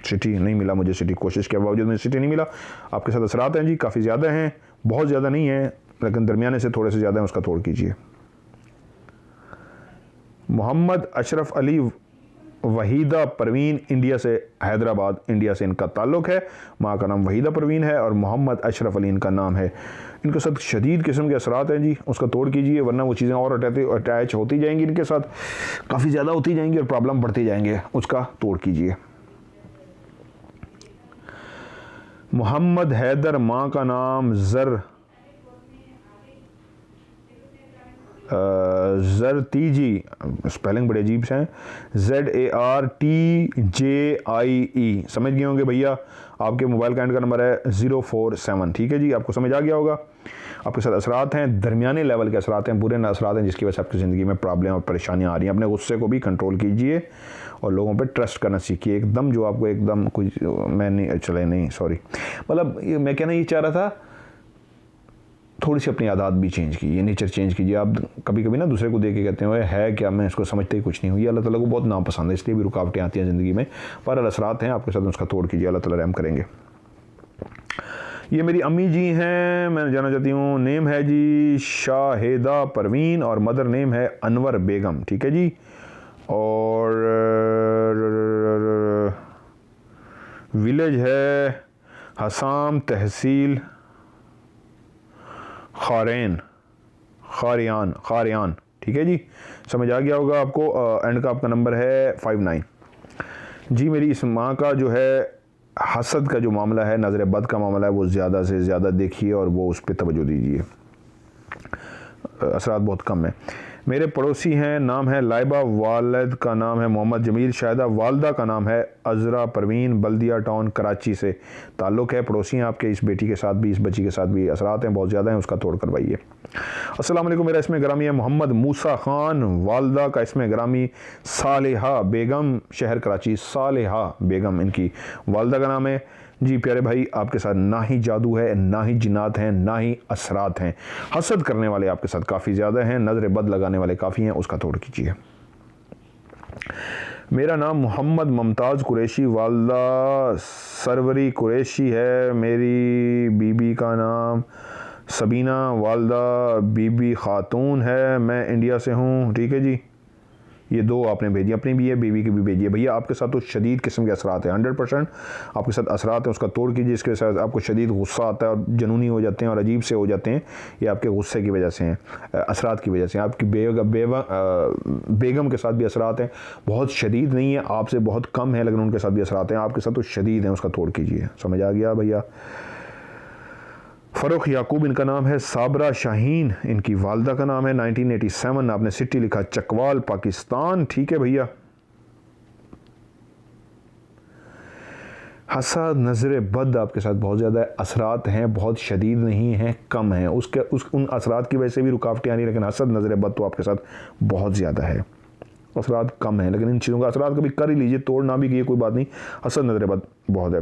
सिटी नहीं मिला मुझे, सिटी कोशिश के बावजूद मुझे सिटी नहीं मिला। आपके साथ असरात हैं जी, काफ़ी ज़्यादा हैं, बहुत ज़्यादा नहीं है लेकिन दरमियाने से थोड़े से ज़्यादा हैं, उसका तोड़ कीजिए। मोहम्मद अशरफ अली वहीदा परवीन, इंडिया से, हैदराबाद इंडिया से इनका ताल्लुक़ है। माँ का नाम वहीदा परवीन है और मोहम्मद अशरफ अली इनका नाम है। इनके साथ शदीद किस्म के असरात हैं जी, उसका तोड़ कीजिए, वरना वो चीज़ें और अटैच होती जाएंगी, इनके साथ काफ़ी ज़्यादा होती जाएंगी और प्रॉब्लम बढ़ते जाएंगे, उसका तोड़ कीजिए। मोहम्मद हैदर, माँ का नाम ज़रतीजी, स्पेलिंग बड़े अजीब से हैं, ZARTJIE, समझ गए होंगे भैया। आपके मोबाइल का एंड का नंबर है 047, ठीक है जी, आपको समझ आ गया होगा। आपके साथ असरात हैं, दरमियाने लेवल के असरात हैं, बुरे असरात हैं, जिसकी वजह से आपकी ज़िंदगी में प्रॉब्लम और परेशानियाँ आ रही हैं। अपने गुस्से को भी कंट्रोल कीजिए और लोगों पे ट्रस्ट करना सीखिए। एकदम जो आपको एकदम कुछ मैं नहीं चले नहीं सॉरी मतलब मैं कहना ये चाह रहा था, थोड़ी सी अपनी आदत भी चेंज कीजिए, नेचर चेंज कीजिए। आप कभी कभी ना दूसरे को देख के कहते हैं है क्या, मैं इसको समझते ही कुछ नहीं हुई। अल्लाह ताला को बहुत नापसंद है, इसलिए भी रुकावटें आती हैं ज़िंदगी में। पर असरात हैं आपके साथ, उसका तोड़ कीजिए, अल्लाह ताला रहम करेंगे। ये मेरी अम्मी जी हैं, मैं जानना चाहती हूँ। नेम है जी शाहिदा परवीन और मदर नेम है अनवर बेगम, ठीक है जी। और विलेज है हसाम, तहसील खारियान, ठीक है जी, समझ आ गया होगा आपको। एंड का आपका नंबर है 59 जी। मेरी इस माँ का जो है हसद का जो मामला है, नज़र बद का मामला है, वो ज़्यादा से ज़्यादा देखिए और वो उस पर तवज्जो दीजिए। असरात बहुत कम है। मेरे पड़ोसी हैं, नाम है लाइबा, वालिद का नाम है मोहम्मद जमील शाहिदा, वालदा का नाम है अजरा परवीन, बल्दिया टाउन कराची से ताल्लुक़ है। पड़ोसी हैं आपके, इस बेटी के साथ भी, इस बच्ची के साथ भी असरात हैं बहुत ज़्यादा हैं, उसका तोड़ करवाइए। अस्सलाम वालेकुम, मेरा इसमें ग्रामी है मोहम्मद मूसा ख़ान, वालदा का इसमें ग्रामी सालेहा बेगम, शहर कराची, सालेहा बेगम इनकी वालदा का नाम है जी। प्यारे भाई, आपके साथ ना ही जादू है, ना ही जिन्नात हैं, ना ही असरात हैं। हसद करने वाले आपके साथ काफ़ी ज़्यादा हैं, नज़र बद लगाने वाले काफ़ी हैं, उसका तोड़ कीजिए। मेरा नाम मोहम्मद मुमताज़ कुरैशी, वालदा सरवरी कुरैशी है। मेरी बीबी का नाम सबीना, वालदा बीबी खातून है। मैं इंडिया से हूँ, ठीक है जी। ये दो आपने भेजी, अपनी भी है, बीवी की भी भेजी है। भैया आपके साथ तो शदीद किस्म के असरात हैं, 100% आपके साथ असरात हैं, उसका तोड़ कीजिए। इसके साथ आपको शदीद गुस्सा आता है और जनूनी हो जाते हैं और अजीब से हो जाते हैं, ये आपके गुस्से की वजह से हैं, असरात की वजह से। आपकी बेगम के साथ भी असरात हैं, बहुत शदीद नहीं है, आपसे बहुत कम है, लेकिन उनके साथ भी असरात हैं। आपके साथ तो शदीद हैं, उसका तोड़ कीजिए। समझ आ गया भैया। फ़रूख याकूब इनका नाम है, साबरा शाहीन इनकी वालदा का नाम है। 1987 आपने सिटी लिखा, चकवाल पाकिस्तान, ठीक है भैया। हसद नज़र बद आपके साथ बहुत ज़्यादा असरात हैं, बहुत शदीद नहीं हैं, कम हैं। उन असरात की वजह से भी रुकावटें आ रही, लेकिन हसद नज़र बद तो आपके साथ बहुत ज़्यादा है। असरात कम हैं, लेकिन इन चीज़ों का असरात कभी कर ही लीजिए, तोड़ ना भी किए कोई बात नहीं, हसद नज़र बद बहुत है।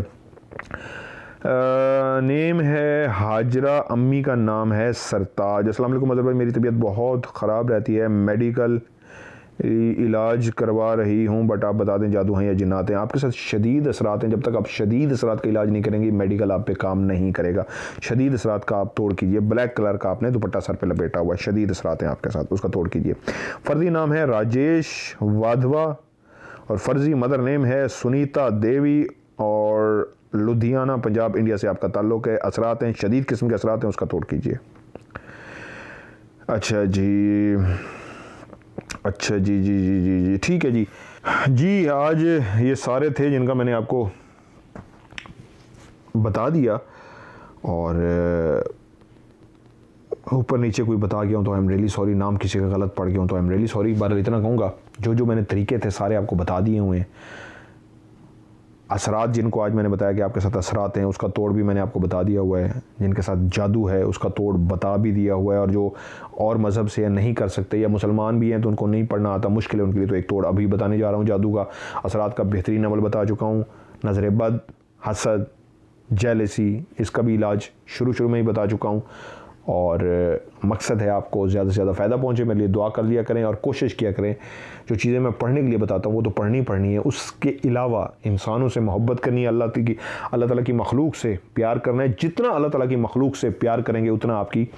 नेम है हाजरा, अम्मी का नाम है सरताज। अस्सलाम वालेकुम अज़हर भाई, मेरी तबीयत बहुत ख़राब रहती है, मेडिकल इलाज करवा रही हूँ, बट आप बता दें जादू हैं या जिन्नात हैं। आपके साथ शदीद असरात हैं, जब तक आप शदीद असरात का इलाज नहीं करेंगे मेडिकल आप पे काम नहीं करेगा। शदीद असरात का आप तोड़ कीजिए। ब्लैक कलर का आपने दुपट्टा सर पे लपेटा हुआ है, शदीद असरात हैं आपके साथ, उसका तोड़ कीजिए। फ़र्जी नाम है राजेश वाधवा और फ़र्जी मदर नेम है सुनीता देवी और लुधियाना पंजाब इंडिया से आपका ताल्लुक़ है। असरात हैं, शदीद किस्म के असरात हैं, उसका तोड़ कीजिए। अच्छा जी, अच्छा जी जी जी जी जी ठीक है जी। जी आज ये सारे थे जिनका मैंने आपको बता दिया, और ऊपर नीचे कोई बता गया हूँ तो आई एम रियली सॉरी, नाम किसी का गलत पढ़ गया हूँ तो आई एम रियली सॉरी। बहरहाल इतना कहूँगा, जो जो मैंने तरीके थे सारे आपको बता दिए हुए हैं। असरात जिनको आज मैंने बताया कि आपके साथ असरात हैं, उसका तोड़ भी मैंने आपको बता दिया हुआ है। जिनके साथ जादू है उसका तोड़ बता भी दिया हुआ है। और जो और मज़हब से नहीं कर सकते या मुसलमान भी हैं तो उनको नहीं पढ़ना आता, मुश्किल है उनके लिए, तो एक तोड़ अभी बताने जा रहा हूँ जादू का। असरात का बेहतरीन अमल बता चुका हूँ। नज़र बद, हसद, जेलसी, इसका भी इलाज शुरू में ही बता चुका हूँ। और मकसद है आपको ज़्यादा से ज़्यादा फ़ायदा पहुँचे। मेरे लिए दुआ कर लिया करें और कोशिश किया करें जो चीज़ें मैं पढ़ने के लिए बताता हूँ वो तो पढ़नी है। उसके अलावा इंसानों से मोहब्बत करनी है, अल्लाह ताला की मखलूक से प्यार करना है। जितना अल्लाह ताला की मखलूक से प्यार करेंगे उतना आपकी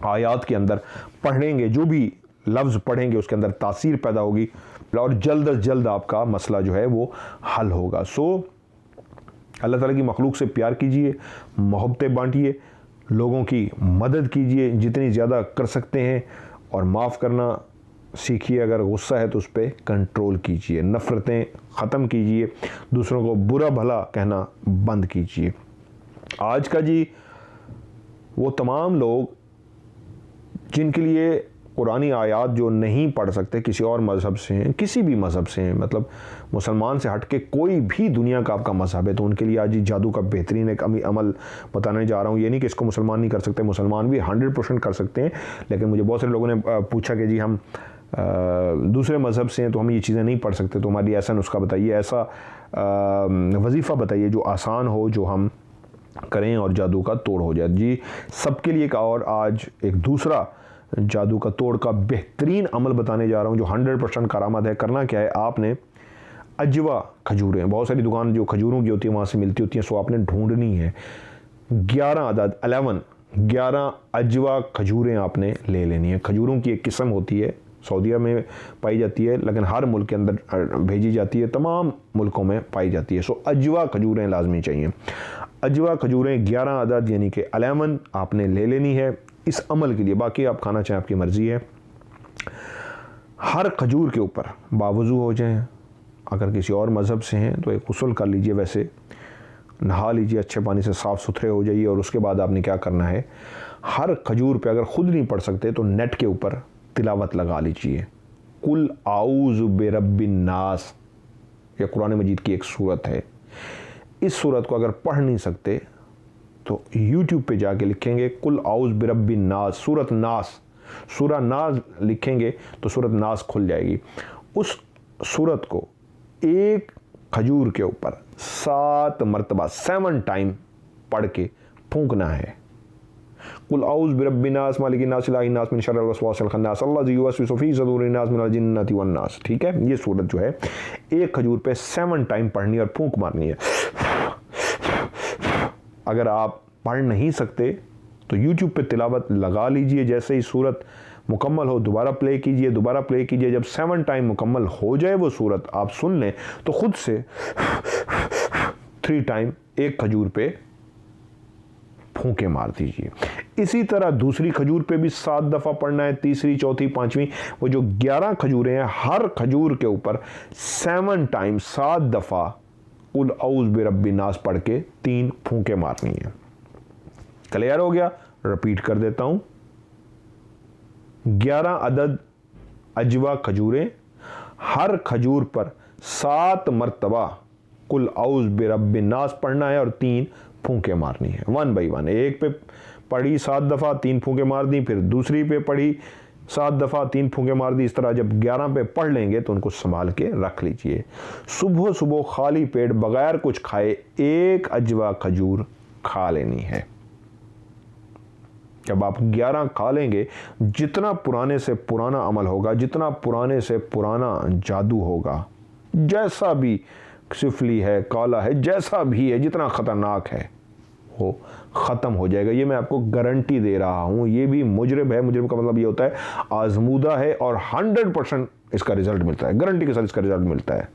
आयात के अंदर पढ़ेंगे, जो भी लफ्ज़ पढ़ेंगे उसके अंदर तासीर पैदा होगी और जल्द अज जल्द आपका मसला जो है वो हल होगा। सो अल्लाह ताला की मखलूक से प्यार कीजिए, मोहब्बतें बांटिए, लोगों की मदद कीजिए जितनी ज़्यादा कर सकते हैं, और माफ़ करना सीखिए। अगर गुस्सा है तो उस पर कंट्रोल कीजिए, नफ़रतें ख़त्म कीजिए, दूसरों को बुरा भला कहना बंद कीजिए। आज का जी वो तमाम लोग जिनके लिए कुरानी आयात जो नहीं पढ़ सकते, किसी और मज़हब से हैं, किसी भी मज़हब से हैं, मतलब मुसलमान से हट के कोई भी दुनिया का आपका मज़हब है, तो उनके लिए आज जादू का बेहतरीन एक अमल बताने जा रहा हूँ। ये नहीं कि इसको मुसलमान नहीं कर सकते, मुसलमान भी 100% कर सकते हैं। लेकिन मुझे बहुत सारे लोगों ने पूछा कि जी हम दूसरे मज़हब से हैं तो हम ये चीज़ें नहीं पढ़ सकते, तो हमारी ऐसा नुस्खा बताइए, ऐसा वजीफ़ा बताइए जो आसान हो, जो हम करें और जादू का तोड़ हो जाए। जी सबके लिए एक और आज एक दूसरा जादू का तोड़ का बेहतरीन अमल बताने जा रहा हूँ जो 100% करामत है। करना क्या है, आपने अजवा खजूरें, बहुत सारी दुकान जो खजूरों की होती है वहाँ से मिलती होती हैं, सो आपने ढूंढनी है 11 अदद 11 अजवा खजूरें आपने ले लेनी है। खजूरों की एक किस्म होती है, सऊदीया में पाई जाती है, लेकिन हर मुल्क के अंदर भेजी जाती है, तमाम मुल्कों में पाई जाती है। सो अजवा खजूरें लाजमी चाहिए। अजवा खजूरें 11 अदद यानी कि 11 आपने ले लेनी है इस अमल के लिए। बाकी आप खाना चाहें आपकी मर्ज़ी है। हर खजूर के ऊपर बावजू हो जाएं, अगर किसी और मज़हब से हैं तो एक गुस्ल कर लीजिए, वैसे नहा लीजिए, अच्छे पानी से साफ़ सुथरे हो जाइए। और उसके बाद आपने क्या करना है, हर खजूर पे अगर ख़ुद नहीं पढ़ सकते तो नेट के ऊपर तिलावत लगा लीजिए, कुल आऊज़ु बिरब्बिन नास, यह कुरान मजीद की एक सूरत है। इस सूरत को अगर पढ़ नहीं सकते तो YouTube पे जाके लिखेंगे कुल आउज़ बिरब्बिन नास, सूरत नास, सूरा नास लिखेंगे तो सूरत नास खुल जाएगी। उस सूरत को एक खजूर के ऊपर 7 मरतबा 7 टाइम पढ़ के फूंकना है। कुल आउज़ बिरब्बिन नास मालिकिन नास इलाहिन नास मिन शर्रिल वसवासिल खन्नास अल्लाज़ी युवस्विसु फ़ी सुदूरिन नास मिनल जिन्नति वन नास। ठीक है, ये सूरत जो है एक खजूर पे 7 टाइम पढ़नी और फूंक मारनी है। अगर आप पढ़ नहीं सकते तो YouTube पे तिलावत लगा लीजिए, जैसे ही सूरत मुकम्मल हो दोबारा प्ले कीजिए। जब 7 टाइम मुकम्मल हो जाए वो सूरत आप सुन लें तो खुद से 3 टाइम एक खजूर पे फूंके मार दीजिए। इसी तरह दूसरी खजूर पे भी 7 दफ़ा पढ़ना है, तीसरी, चौथी, पांचवी, वो जो 11 खजूरें हैं हर खजूर के ऊपर 7 टाइम 7 दफ़ा कुल औज़ बिरब्बिन नास पढ़ के 3 फूंके मारनी है। क्लियर हो गया? रिपीट कर देता हूं, 11 अदद अजवा खजूरें, हर खजूर पर 7 मरतबा कुल औज़ बिरब्बिन नास पढ़ना है और 3 फूंके मारनी है, 1 बाई 1। एक पे पढ़ी 7 दफ़ा 3 फूंके मार दी, फिर दूसरी पे पढ़ी 7 दफ़ा 3 फूंके मार दी। इस तरह जब 11 पे पढ़ लेंगे तो उनको संभाल के रख लीजिए। सुबह सुबह खाली पेट बगैर कुछ खाए एक अजवा खजूर खा लेनी है। जब आप 11 खा लेंगे, जितना पुराने से पुराना अमल होगा, जितना पुराने से पुराना जादू होगा, जैसा भी सिफली है, काला है, जैसा भी है, जितना ख़तरनाक है, वो ख़त्म हो जाएगा। ये मैं आपको गारंटी दे रहा हूँ। ये भी मुजरिब है, मुजरिब का मतलब ये होता है आजमूदा है और 100% इसका रिज़ल्ट मिलता है, गारंटी के साथ इसका रिज़ल्ट मिलता है।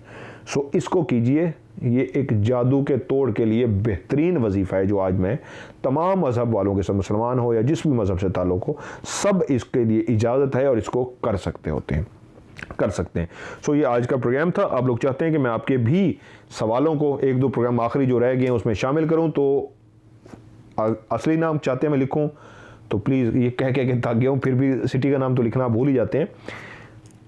सो इसको कीजिए। ये एक जादू के तोड़ के लिए बेहतरीन वजीफ़ा है जो आज मैं तमाम मज़हब वालों के साथ, मुसलमान हो या जिस भी मज़हब से ताल्लुक़ हो, सब इसके लिए इजाज़त है और इसको कर सकते हैं। सो ये आज का प्रोग्राम था। आप लोग चाहते हैं कि मैं आपके भी सवालों को 1-2 प्रोग्राम आखिरी जो रह गए हैं उसमें शामिल करूं, तो असली नाम चाहते हैं मैं लिखूं तो प्लीज़, ये कह के थक गया हूँ, फिर भी सिटी का नाम तो लिखना भूल ही जाते हैं।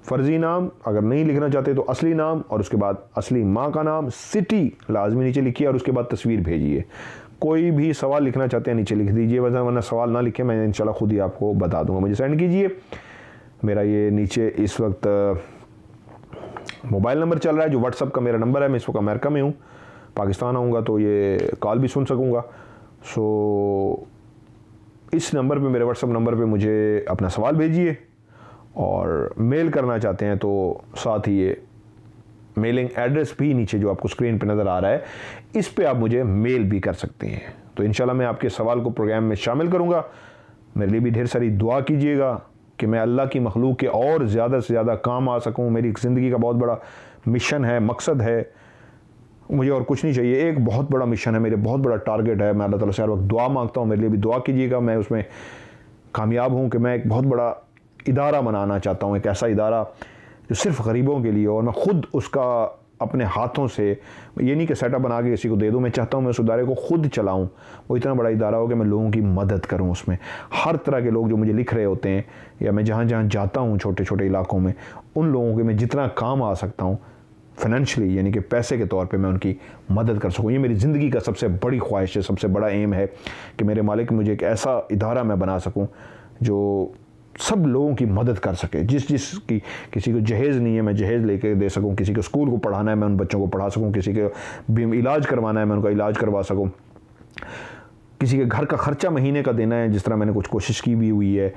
फ़र्ज़ी नाम अगर नहीं लिखना चाहते तो असली नाम और उसके बाद असली माँ का नाम, सिटी लाजमी नीचे लिखिए और उसके बाद तस्वीर भेजिए। कोई भी सवाल लिखना चाहते हैं नीचे लिख दीजिए, वरना सवाल ना लिखे, मैं इंशाल्लाह खुद ही आपको बता दूंगा। मुझे सेंड कीजिए। मेरा ये नीचे इस वक्त मोबाइल नंबर चल रहा है जो व्हाट्सअप का मेरा नंबर है। मैं इस वक्त अमेरिका में हूँ, पाकिस्तान आऊँगा तो ये कॉल भी सुन सकूँगा। सो इस नंबर पे, मेरे व्हाट्सअप नंबर पे मुझे अपना सवाल भेजिए, और मेल करना चाहते हैं तो साथ ही ये मेलिंग एड्रेस भी नीचे जो आपको स्क्रीन पे नज़र आ रहा है, इस पे आप मुझे मेल भी कर सकते हैं। तो इंशाल्लाह मैं आपके सवाल को प्रोग्राम में शामिल करूँगा। मेरे लिए भी ढेर सारी दुआ कीजिएगा कि मैं अल्लाह की मखलूक के और ज़्यादा से ज़्यादा काम आ सकूँ। मेरी ज़िंदगी का बहुत बड़ा मिशन है, मकसद है, मुझे और कुछ नहीं चाहिए। एक बहुत बड़ा मिशन है, मेरे बहुत बड़ा टारगेट है। मैं अल्लाह ताला से हर वक्त दुआ मांगता हूँ, मेरे लिए भी दुआ कीजिएगा। मैं उसमें कामयाब हूँ कि मैं एक बहुत बड़ा इदारा बनाना चाहता हूँ, एक ऐसा इदारा जो सिर्फ गरीबों के लिए, और मैं ख़ुद उसका अपने हाथों से, ये नहीं कि सेटअप बना के किसी को दे दूँ, मैं चाहता हूँ मैं उस इदारे को खुद चलाऊँ। वो इतना बड़ा इदारा हो कि मैं लोगों की मदद करूँ। उसमें हर तरह के लोग जो मुझे लिख रहे होते हैं, या मैं जहाँ जहाँ जाता हूँ छोटे छोटे इलाकों में, उन लोगों के मैं जितना काम आ सकता हूँ फाइनेंशियली, यानी कि पैसे के तौर पे, मैं उनकी मदद कर सकूँ। ये मेरी ज़िंदगी का सबसे बड़ी ख्वाहिश है, सबसे बड़ा एम है कि मेरे मालिक मुझे एक ऐसा इदारा मैं बना सकूँ जो सब लोगों की मदद कर सके। जिसकी किसी को जहेज़ नहीं है, मैं जहेज़ लेके दे सकूं। किसी को स्कूल को पढ़ाना है, मैं उन बच्चों को पढ़ा सकूं। किसी के इलाज करवाना है, मैं उनका इलाज करवा सकूं। किसी के घर का ख़र्चा महीने का देना है, जिस तरह मैंने कुछ कोशिश की भी हुई है,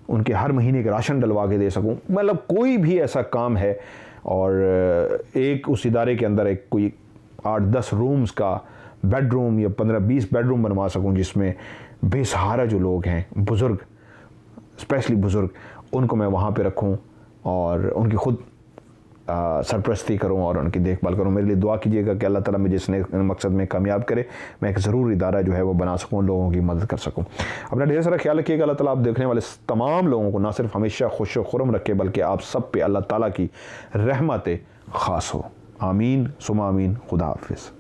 उनके हर महीने के राशन डलवा के दे सकूं। मतलब कोई भी ऐसा काम है, और एक उस इदारे के अंदर एक कोई 8-10 रूम्स का बेडरूम या 15-20 बेडरूम बनवा सकूं, जिसमें बेसहारा जो लोग हैं, बुज़ुर्ग, स्पेशली बुज़ुर्ग, उनको मैं वहाँ पे रखूँ और उनकी खुद सरपरस्ती करूँ और उनकी देखभाल करूँ। मेरे लिए दुआ कीजिएगा कि अल्लाह ताला मुझे इस मकसद में कामयाब करे, मैं एक ज़रूर इदारा जो है वो बना सकूँ, लोगों की मदद कर सकूँ। अपना ढेर सारा ख्याल रखिएगा। अल्लाह ताला आप देखने वाले तमाम लोगों को ना सिर्फ हमेशा खुश व खुरम रखे, बल्कि आप सब पे अल्लाह ताला की रहमत ख़ास हो। आमीन सुमा आमीन। खुदा हाफिज़।